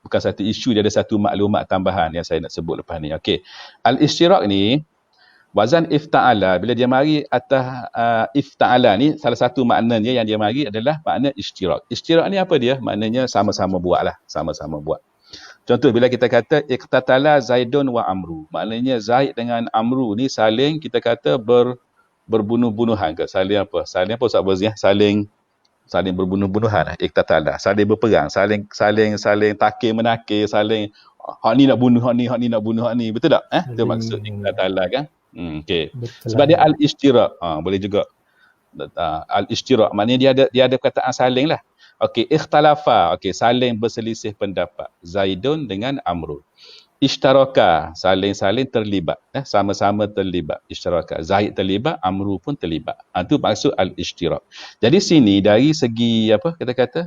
bukan satu isu, dia ada satu maklumat tambahan yang saya nak sebut lepas ni. Okey. Al-ishtirak ni wazan ifta'ala, bila dia mari atas ifta'ala ni, salah satu maknanya yang dia mari adalah makna ishtirak. Ishtirak ni apa dia? Maknanya sama-sama buat lah. Sama-sama buat. Contoh bila kita kata iqtatala Zaidun wa Amru. Maknanya Zaid dengan Amru ni saling kita kata berbunuh-bunuhan ke? Saling apa? Saling apa Ustaz Fauzi? Saling berbunuh-bunuhan. Iqtatala. Saling berperang. Saling takir menakir. Saling hak ni nak bunuh hak ni nak bunuh hak ni. Betul tak? Itu maksud iqtatala kan? Okey. Sebab dia al-ishtirak. Boleh juga. Al-ishtirak maknanya dia ada perkataan saling lah. Okey, ikhtalafa, okey, saling berselisih pendapat. Zaidun dengan Amrun. Ishtaraka, saling terlibat, sama-sama terlibat. Ishtaraka, Zaid terlibat, Amru pun terlibat. Itu maksud al-ishtirak. Jadi sini dari segi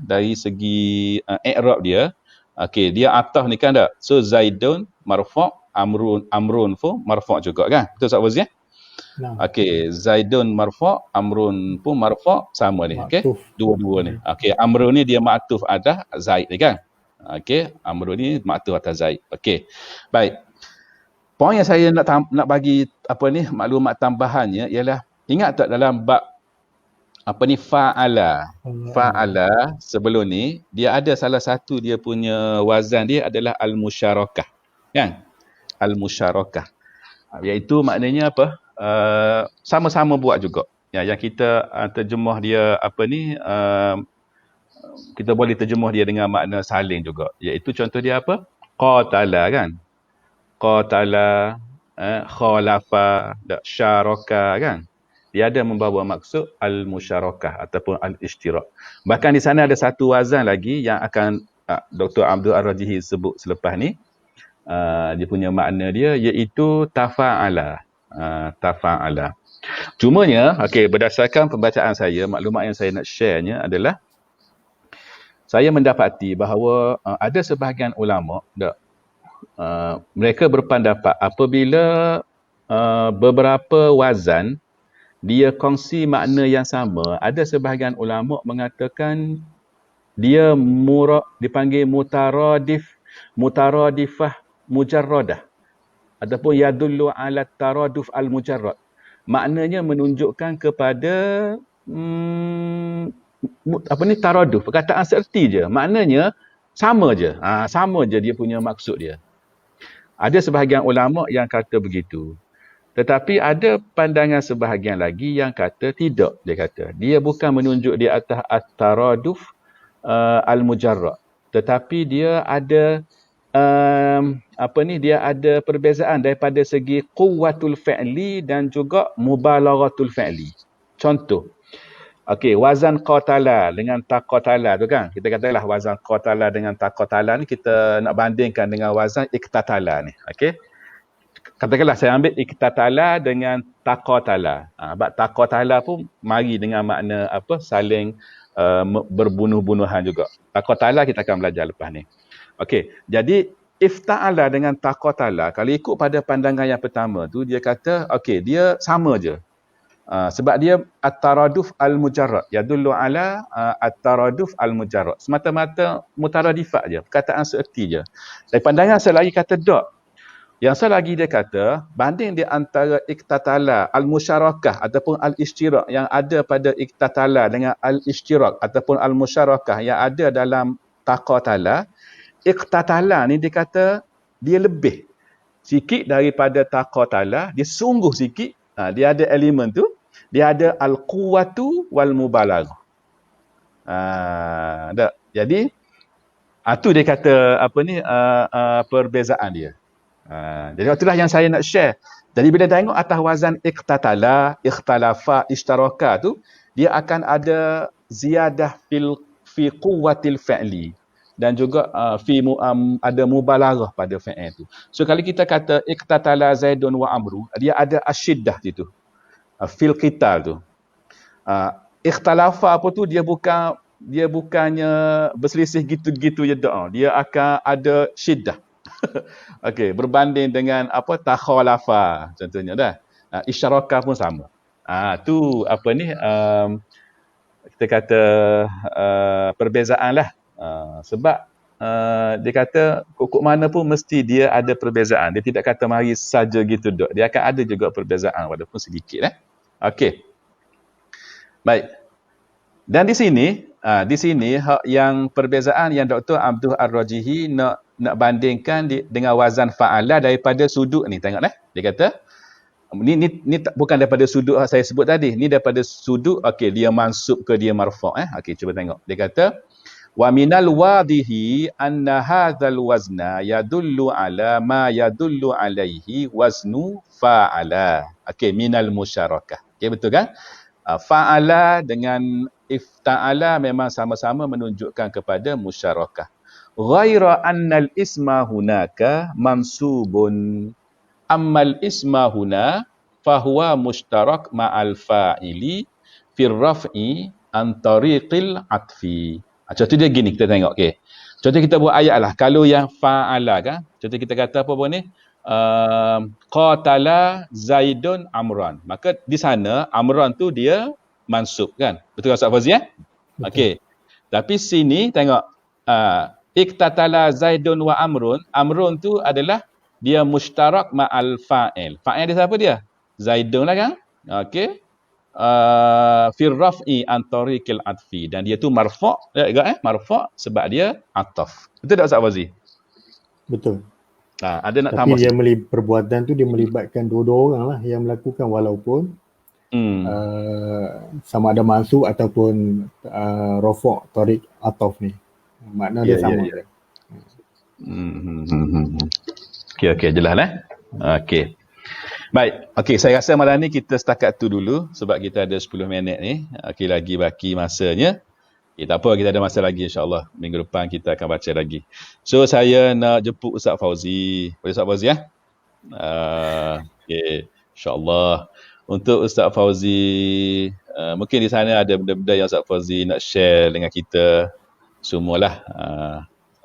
dari segi i'rab dia, okey, dia ataf ni kan tak? So Zaidun marfu', Amrun pun marfu' juga kan? Betul Ustaz Fauzi? Okey, Zaidun marfu', Amrun pun marfu', sama ni. Okey, dua-dua ni. Okey, Amrun ni dia ma'tuf atas Zaid ni kan? Okey, Amrun ni ma'tuf atas Zaid. Okey. Baik. Poin yang saya nak bagi maklumat tambahannya ialah, ingat tak dalam bab fa'ala. Fa'ala sebelum ni dia ada salah satu dia punya wazan dia adalah al-musyarakah. Kan? Al-musyarakah. Iaitu maknanya apa? Sama-sama buat juga. Yang kita terjemah dia kita boleh terjemah dia dengan makna saling juga. Iaitu contoh dia apa? Qatala kan? Qatala, khalafa, syaraka kan? Dia ada membawa maksud al-musyarakah ataupun al-ishtirak. Bahkan di sana ada satu wazan lagi yang akan Dr. Abdul Ar-Rajihi sebut selepas ni. Dia punya makna dia iaitu tafa'ala. Tafa'ala. Cumanya, berdasarkan pembacaan saya, maklumat yang saya nak share-nya adalah saya mendapati bahawa ada sebahagian ulama mereka berpendapat apabila beberapa wazan dia kongsi makna yang sama, ada sebahagian ulama mengatakan dia dipanggil mutaradifah mujarradah ataupun yadullu ala taraduf al-mujarrad. Maknanya menunjukkan kepada taraduf, perkataan seerti je. Maknanya sama je. Sama je dia punya maksud dia. Ada sebahagian ulama yang kata begitu. Tetapi ada pandangan sebahagian lagi yang kata tidak. Dia kata dia bukan menunjuk di atas at-taraduf al-mujarrad. Tetapi dia ada dia ada perbezaan daripada segi quwwatul fi'li dan juga mubalaghatul fi'li. Contoh, wazan qatala dengan taqatala tu kan. Kita katalah wazan qatala dengan taqatala ni kita nak bandingkan dengan wazan iktatala ni. Katakanlah saya ambil iktatala dengan taqatala. Sebab taqatala pun mari dengan makna saling berbunuh-bunuhan juga. Taqatala kita akan belajar lepas ni. Jadi ifta'ala dengan taqatala, kalau ikut pada pandangan yang pertama tu, dia kata dia sama je. Sebab dia at-taraduf al-mujarrad, yadullu ala at-taraduf al-mujarrad, semata-mata mutaradifat je, perkataan seerti je. Dari pandangan saya lagi kata tak. Yang saya lagi dia kata banding di antara iktatala al-musyarakah ataupun al-ishtirak yang ada pada iktatala dengan al-ishtirak ataupun al-musyarakah yang ada dalam taqatala. Iqtatala ni dia kata dia lebih sikit daripada taqatala, dia sungguh sikit. Dia ada elemen tu, dia ada al-quwwatu wal mubalaghah. Jadi tu dia kata perbezaan dia. Jadi itulah yang saya nak share. Jadi bila tengok atas wazan iqtatala, ikhtalafa, ishtaraka tu, dia akan ada ziyadah fi quwwatil fi'li. Dan juga ada mubalaghah pada fi'il tu. So kalau kita kata iqtatala Zaidun wa Amru, dia ada asyiddah situ. Fil qital tu. Ikhtalafa apa tu, dia bukannya berselisih gitu-gitu je dak. Dia akan ada syiddah. Berbanding dengan takhalafa contohnya dah. Isyaraka pun sama. Tu kita kata perbezaan lah. Sebab dia kata kok mana pun mesti dia ada perbezaan. Dia tidak kata mari saja gitu dok. Dia akan ada juga perbezaan walaupun sedikit. Baik. Dan di sini yang perbezaan yang Dr. Abdul Ar-Rajihi nak bandingkan dengan wazan fa'ala daripada sudut ni, tengoklah. Dia kata ni bukan daripada sudut saya sebut tadi. Ni daripada sudut dia mansub ke dia marfu'. Cuba tengok. Dia kata wa minal wadihi anna hadzal wazna yadullu ala ma yadullu alaihi waznu fa'ala. Minal musyarakah. Betul kan? Fa'ala dengan ifta'ala memang sama-sama menunjukkan kepada musyarakah. Ghaira annal isma hunaka mansubun. Ammal isma huna fahuwa mushtarak ma'al fa'ili fir raf'i an tariqil atfi. Contoh dia gini, kita tengok. Contoh kita buat ayat lah. Kalau yang fa'ala kan, contoh kita kata apa ni? Qatala Zaidun Amran. Maka di sana Amran tu dia mansub kan? Betul Ustaz Fauzi Tapi sini tengok iktatala Zaidun wa Amrun. Amrun tu adalah dia mushtarak ma'al fa'il. Fa'il dia siapa dia? Zaidun lah kan? Fir raf'i an tariqil atfi, dan dia tu marfu', marfu' sebab dia ataf. Betul tak Ustaz Fauzi? Betul. Ada nak tambah. Tapi dia perbuatan tu dia melibatkan dua-dua orang lah yang melakukan, walaupun sama ada mansub ataupun rafu' tariq ataf ni. Makna dia sama. Okey, jelas lah. Baik, saya rasa malam ni kita setakat tu dulu sebab kita ada 10 minit ni. Lagi baki masanya. Tak apa, kita ada masa lagi insya-Allah. Minggu depan kita akan baca lagi. So saya nak jemput Ustaz Fauzi. Boleh Ustaz Fauzi ya? Insya-Allah. Untuk Ustaz Fauzi, mungkin di sana ada benda-benda yang Ustaz Fauzi nak share dengan kita semualah,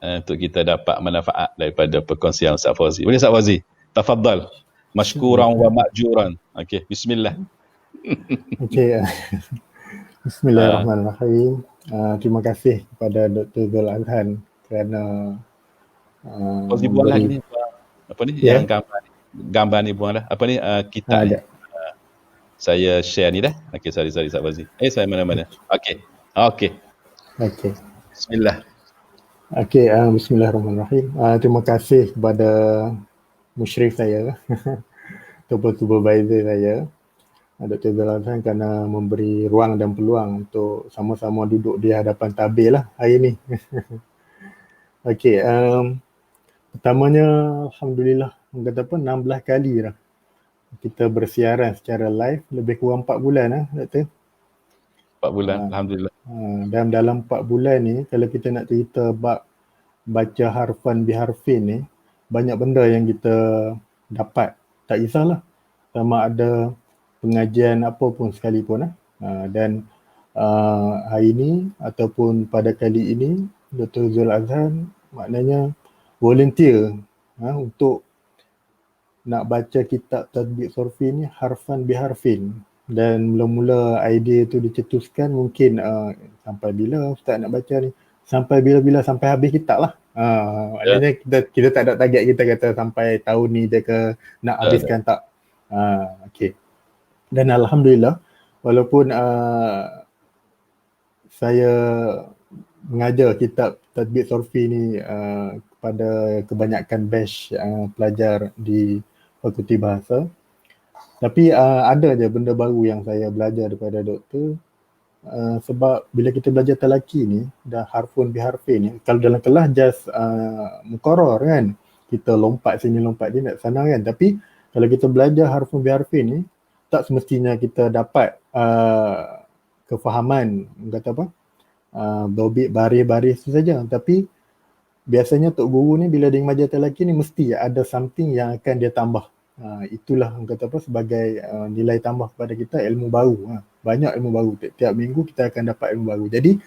untuk kita dapat manfaat daripada perkongsian Ustaz Fauzi. Boleh Ustaz Fauzi? Tafadhal. Mashkuran wa ma'juran. Okey, bismillah. Okey. Bismillahirrahmanirrahim. Terima kasih kepada Dr. Zul Azhan kerana Fauzi buanglah memberi ini, apa ni, yang gambar ni buanglah. Apa ni, kitab ni. Saya share ni dah. Okey, sorry Ustaz Fauzi. Saya mana-mana. Okey. Bismillah. Okey, bismillahirrahmanirrahim. Terima kasih kepada musyrif saya ataupun supervisor saya, Dr. Zul Azhan, kerana memberi ruang dan peluang untuk sama-sama duduk di hadapan tabir lah hari ni. Okey, pertamanya Alhamdulillah, kata apa, 16 kali dah kita bersiaran secara live, lebih kurang 4 bulan lah, Doktor. 4 bulan, Alhamdulillah. Dan dalam 4 bulan ni, kalau kita nak cerita bab baca harfan biharfin ni, banyak benda yang kita dapat. Tak kisahlah sama ada pengajian apa pun sekalipun. Dan hari ni ataupun pada kali ini, Dr. Zul Azhan maknanya volunteer untuk nak baca kitab Tatbiq Sorfi ni harfan biharfin. Dan mula-mula idea tu dicetuskan mungkin sampai bila Ustaz nak baca ni? Sampai bila-bila, sampai habis kitab lah. Maknanya kita tak ada target, kita kata sampai tahun ni je ke nak habiskan tak. Okay. Dan Alhamdulillah, walaupun saya mengajar kitab Tatbiq Sorfi ni kepada kebanyakan batch pelajar di Fakulti Bahasa, tapi ada je benda baru yang saya belajar daripada doktor. Sebab bila kita belajar talaki ni dan harfun biharfin ni, kalau dalam kelas just muqarrar kan, kita lompat sini lompat sini nak sana kan, tapi kalau kita belajar harfun biharfin ni, tak semestinya kita dapat kefahaman, kata apa, dobit baris-baris tu saja, tapi biasanya tok guru ni bila dia mengajar talaki ni mesti ada something yang akan dia tambah. Itulah kata apa, sebagai nilai tambah kepada kita, ilmu baru. Banyak ilmu baru, tiap minggu kita akan dapat ilmu baru. Jadi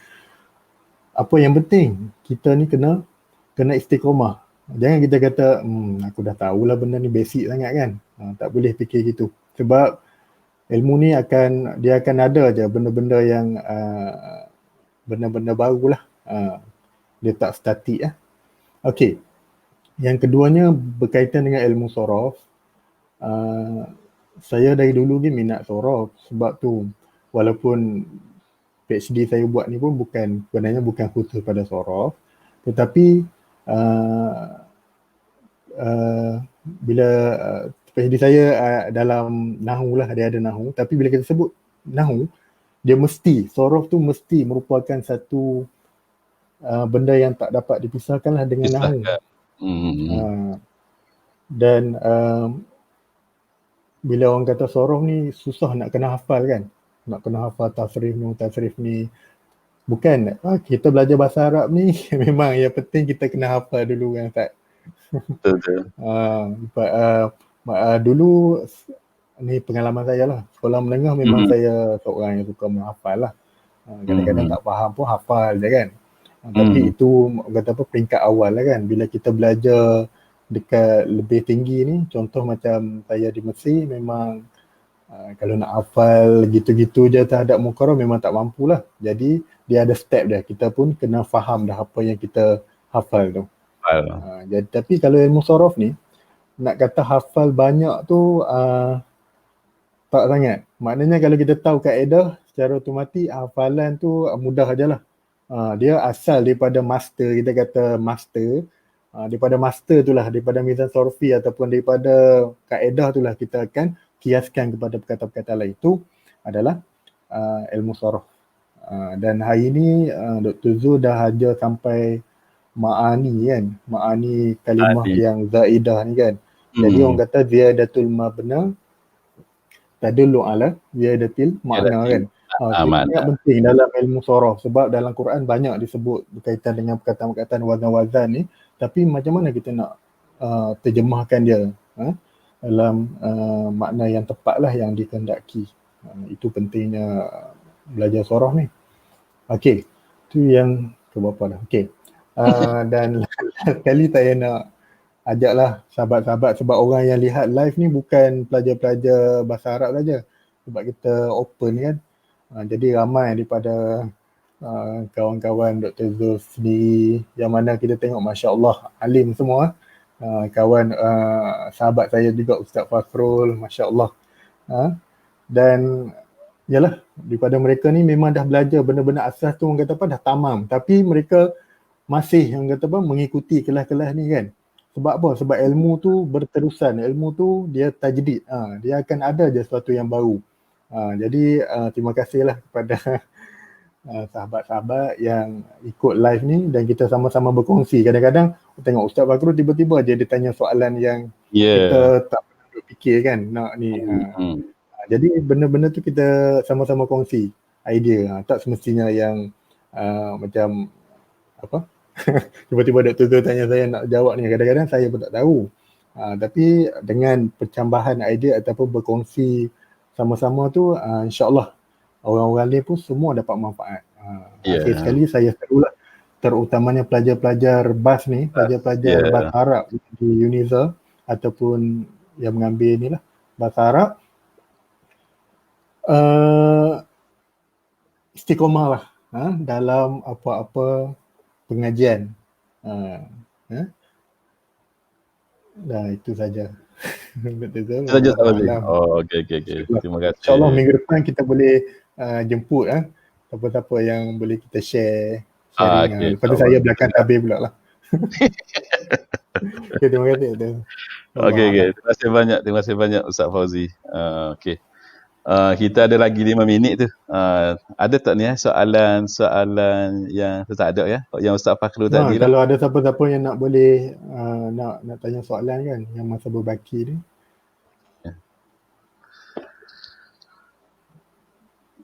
apa yang penting, kita ni kena istiqomah. Jangan kita kata aku dah tahulah benda ni basic sangat kan. Tak boleh fikir gitu. Sebab ilmu ni akan ada je benda-benda yang benda-benda barulah. Dia tak statik lah. Okey. Yang keduanya berkaitan dengan ilmu sorof. Saya dari dulu ni minat sorof, sebab tu walaupun PhD saya buat ni pun sebenarnya bukan khusus pada sorof, tetapi bila PhD saya dalam nahu lah, dia ada nahu, tapi bila kita sebut nahu, dia mesti, sorof tu mesti merupakan satu benda yang tak dapat dipisahkan lah dengan nahu. Dan bila orang kata sorof ni susah nak kena hafal kan, nak kena hafal tasrif ni. Bukan, kita belajar bahasa Arab ni memang yang penting kita kena hafal dulu kan Ustaz. Betul. Dulu ni pengalaman saya lah, sekolah menengah memang saya seorang yang suka menghafal lah. Kadang-kadang tak faham pun hafal je kan. Tapi itu kata apa, peringkat awal lah kan. Bila kita belajar dekat lebih tinggi ni, contoh macam saya di Mesir, memang kalau nak hafal gitu-gitu je terhadap muqarrar memang tak mampulah. Jadi dia ada step dia, kita pun kena faham dah apa yang kita hafal tu. Jadi, tapi kalau ilmu sorof ni, nak kata hafal banyak tu tak sangat. Maknanya kalau kita tahu kaedah, secara otomatik hafalan tu mudah je lah. Dia asal daripada master, kita kata master, daripada master tu lah, daripada mizan sorfi ataupun daripada kaedah tu lah kita akan kiaskan kepada perkataan-perkataan lain. Itu adalah ilmu sorof. Dan hari ni Dr. Zul dah ajar sampai ma'ani kan, ma'ani kalimah yang zaidah ni kan. Jadi orang kata ziyadatul mabna tadullu ala ziyadatil makna kan. Ini penting dalam ilmu sorof, sebab dalam Quran banyak disebut berkaitan dengan perkataan-perkataan wazan-wazan ni, tapi macam mana kita nak terjemahkan dia? dalam makna yang tepat lah yang dikehendaki. Itu pentingnya belajar surah ni. Okey, tu yang ke berapa dah. Okey. Dan kali saya nak ajaklah sahabat-sahabat, sebab orang yang lihat live ni bukan pelajar-pelajar bahasa Arab saja, sebab kita open kan. Jadi ramai daripada kawan-kawan Dr. Zul sendiri yang mana kita tengok Masya Allah alim semua. Kawan sahabat saya juga Ustaz Fakhrul, Masya Allah. Dan yalah, daripada mereka ni memang dah belajar benda-benda asas tu, orang kata apa, dah tamam, tapi mereka masih yang kata apa, mengikuti kelas-kelas ni kan. Sebab apa? Sebab ilmu tu berterusan, ilmu tu dia tajdid, dia akan ada je sesuatu yang baru. Jadi terima kasihlah kepada sahabat-sahabat yang ikut live ni dan kita sama-sama berkongsi. Kadang-kadang tengok Ustaz Fakhrul tiba-tiba je dia tanya soalan yang kita tak pernah fikir kan nak ni. Jadi benda-benda tu kita sama-sama kongsi idea. Tak semestinya yang macam apa tiba-tiba Dr. Zul tanya saya nak jawab ni, kadang-kadang saya pun tak tahu. Tapi dengan percambahan idea ataupun berkongsi sama-sama tu, insyaAllah orang-orang ni pun semua dapat manfaat. Akhir sekali saya serulah, terutamanya pelajar-pelajar BAS ni, pelajar-pelajar bahasa Arab di UNIZA ataupun yang mengambil ni lah bahasa Arab, istiqomah lah dalam apa-apa pengajian. Dah itu saja. Itu saja sahabat. Okey. Terima kasih. InsyaAllah minggu depan kita boleh jemput siapa-siapa yang boleh kita sharing. Lepas tu saya belakang tabir pula lah. Okay, terima kasih. Okey. Terima kasih banyak Ustaz Fauzi. Okey. Kita ada lagi 5 minit tu. Ada tak ni soalan yang tak ada ya? Yang Ustaz Fakhrul tadi lah. Kalau ada siapa-siapa yang nak boleh nak tanya soalan kan yang masa berbaki ni.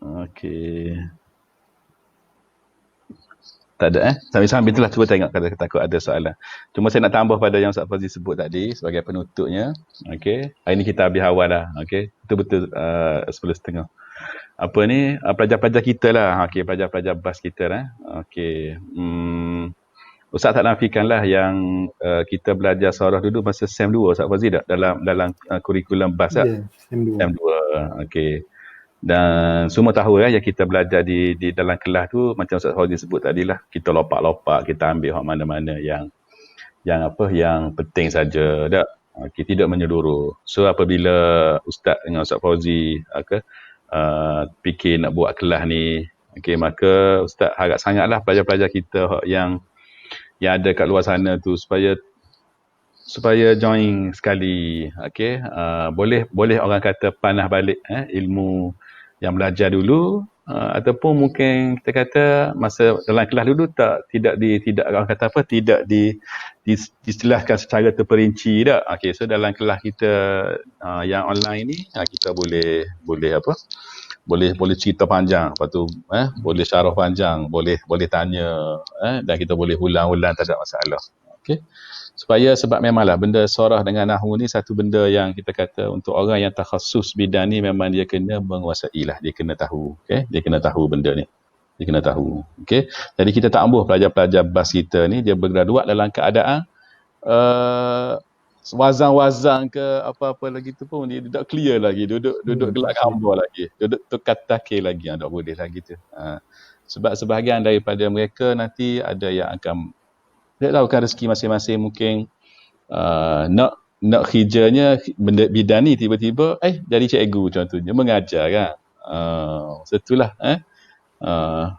Okey. Tak ada sambil itulah cuba tengok kalau takut ada soalan. Cuma saya nak tambah pada yang Ustaz Fauzi sebut tadi sebagai penutupnya. Okey. Hari ni kita habis awal lah. Okey. Betul-betul 10.30. Apa ni pelajar-pelajar kita lah. Okey, pelajar-pelajar BAS kita lah. Okey. Ustaz tak nafikan lah yang kita belajar surah dulu masa SEM 2 Ustaz Fauzi tak dalam kurikulum BAS tak? SEM 2. Okey. Dan semua tahu yang kita belajar di dalam kelas tu macam Ustaz Fauzi sebut tadi lah, kita lopak-lopak, kita ambil hak mana-mana yang penting saja tak. Okay, tidak menyeluruh. So apabila Ustaz dengan Ustaz Fauzi fikir nak buat kelas ni, okay, maka Ustaz harap sangatlah pelajar-pelajar kita yang ada kat luar sana tu supaya join sekali. Okay, boleh orang kata panah balik ilmu yang belajar dulu, ataupun mungkin kita kata masa dalam kelas dulu tidak orang kata apa, tidak diistilahkan secara terperinci tak. Okey, so dalam kelas kita yang online ni kita boleh cerita panjang, lepas tu boleh syarah panjang, boleh tanya, dan kita boleh ulang-ulang, tak ada masalah. Okey. Sebab memanglah benda surah dengan nahwu ni satu benda yang kita kata untuk orang yang takhasus bidang ni memang dia kena menguasai lah, dia kena tahu. Okay? Dia kena tahu benda ni. Dia kena tahu. Okay? Jadi kita tak ambuh pelajar-pelajar BAS kita ni, dia bergraduat dalam keadaan wazang-wazang ke apa-apa lagi tu pun dia tak clear lagi, duduk gelak gambar lagi, duduk tukar takir lagi, tak boleh lagi tu. Sebab sebahagian daripada mereka nanti ada yang akan tak tahu kan rezeki masing-masing, mungkin nak kerjanya bidang ni, tiba-tiba jadi cikgu contohnya, mengajar kan. Setulah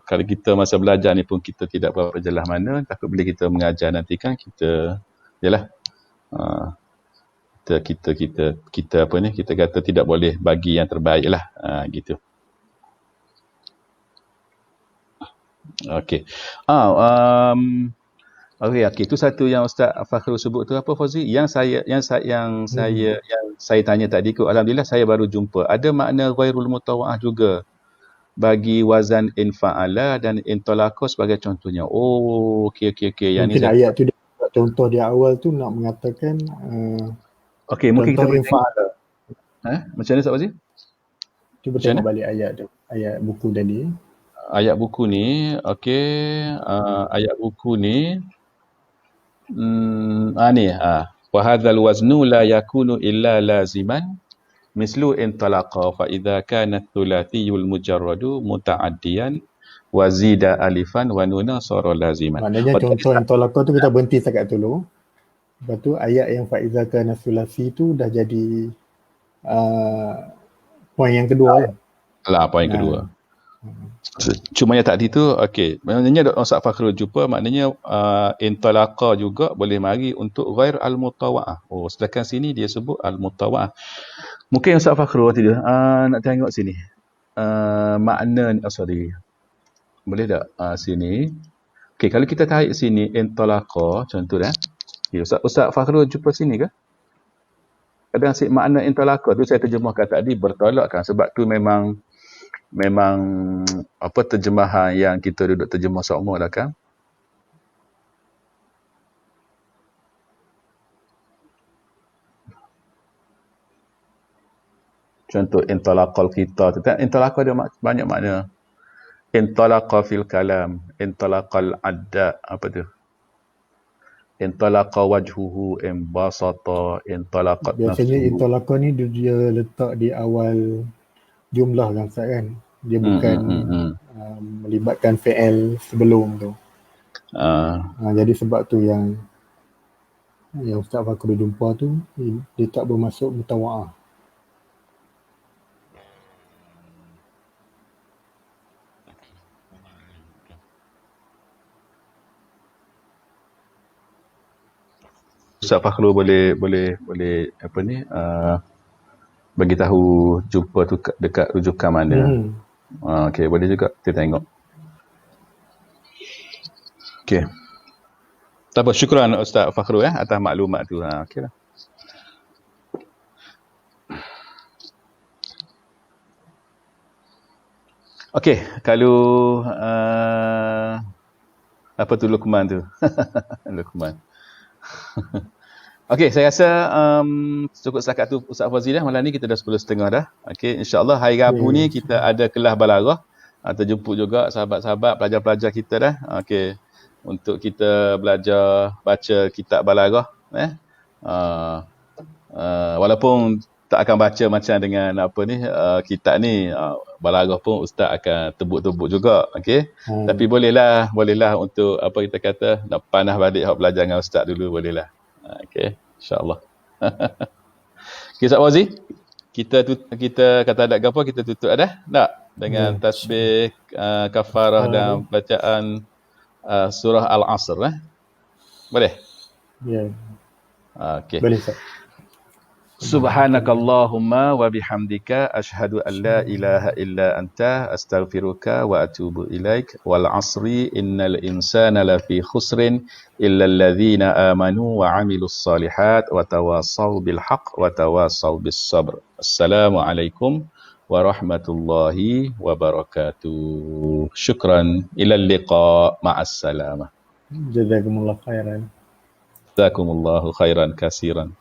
kalau kita masa belajar ni pun kita tidak berapa jelas mana, takut bila kita mengajar nanti kan kita yalah kita apa ni, kita kata tidak boleh bagi yang terbaik lah, gitu. Okey. Okey, itu satu yang Ustaz Fakhrul sebut tu apa Fauzi? Yang saya tanya tadi tu, alhamdulillah saya baru jumpa. Ada makna ghairul mutawa'ah juga bagi wazan infa'ala dan intalaqa sebagai contohnya. Oh, okey. Yang mungkin ni ayat tu dia contoh dia awal tu nak mengatakan Okey, mungkin kita Contoh boleh in tengok. fa'ala. Macam mana Ustaz Fazil? Cuba Macam mana? tengok balik ayat tu. Ayat buku tadi. Ayat buku ni, okey, ayat buku ni, ni, wa hadzal waznu la yakunu illa laziman mislu intalaqa fa idza kana thulathiyul mujarradu muta'addiyan wa zida alifan wa nuna sara laziman. Maknanya contoh yang tolakau tu kita berhenti setakat dulu. Lepas tu ayat yang fa'iza kana sulasi tu dah jadi poin yang kedua lah. Lah poin kedua. Cuma yang tadi tu okey, maknanya Ustaz Fakhrul jumpa maknanya intalaqa juga boleh mari untuk ghair al-mutawa'ah. Oh, sedangkan sini dia sebut al-mutawa'ah. Mungkin Ustaz Fakhrul tidak nak tengok sini. Makna sorry. Boleh tak sini? Okey, kalau kita tarik sini intalaqa contoh dah. Okay, Ustaz Fakhrul jumpa sini ke? Kadang makna intalaqa tu saya terjemahkan tadi bertolak kan, sebab tu memang apa terjemahan yang kita duduk terjemah sama dah kan. Contoh intalaqal kita tu kan, intalaqa dia banyak makna. Intalaqa fil kalam, intalaqal adda, apa tu? Intalaqa wajhuhu imbasata, intalaqat Biasanya nafsuhu. intolaka ni dia letak di awal jumlah kan Ustaz kan. Dia bukan melibatkan fi'il sebelum tu. Jadi sebab tu yang Ustaz Fakhrul jumpa tu dia tak bermaksud mutawa'ah. Ustaz Fakhrul boleh apa ni bagi tahu jumpa tu dekat rujukan mana. Okey, boleh juga kita tengok. Okey. Tak apa, syukran Ustaz Fakhrul atas maklumat tu. Okeylah. Okey, kalau apa tu Luqman tu? Luqman. Okey, saya rasa cukup setakat tu Ustaz Fazil dah. Malam ni kita dah 10.30 dah. Okey, insya-Allah hari Rabu ni kita ada kelas balaghah. Terjemput juga sahabat-sahabat pelajar-pelajar kita dah. Okey, untuk kita belajar baca kitab balaghah walaupun tak akan baca macam dengan apa ni kitab ni, balaghah pun ustaz akan tebuk-tebuk juga. Okey. Tapi bolehlah untuk apa kita kata nak panah balik hak belajar dengan ustaz dulu bolehlah. Okey, insya-Allah. Okey, Ustaz Fauzi, kita kata ada apa kita tutup dah? Tak? Dengan tasbih, kafarah dan bacaan surah Al-Asr Boleh? Ya. Okey. Boleh Ustaz. Subhanakallahumma wa bihamdika asyhadu an la ilaha illa anta astaghfiruka wa atubu ilaik wal asri innal insana lafi khusrin illa alladhina amanu wa amilus salihat wa tawassaw bil haqq wa tawassaw bis sabr. Assalamualaikum warahmatullahi wabarakatuh. Syukran, ila liqa, ma'as salamah. Jazakumullah khairan. Jazakumullahu khairan kasiran.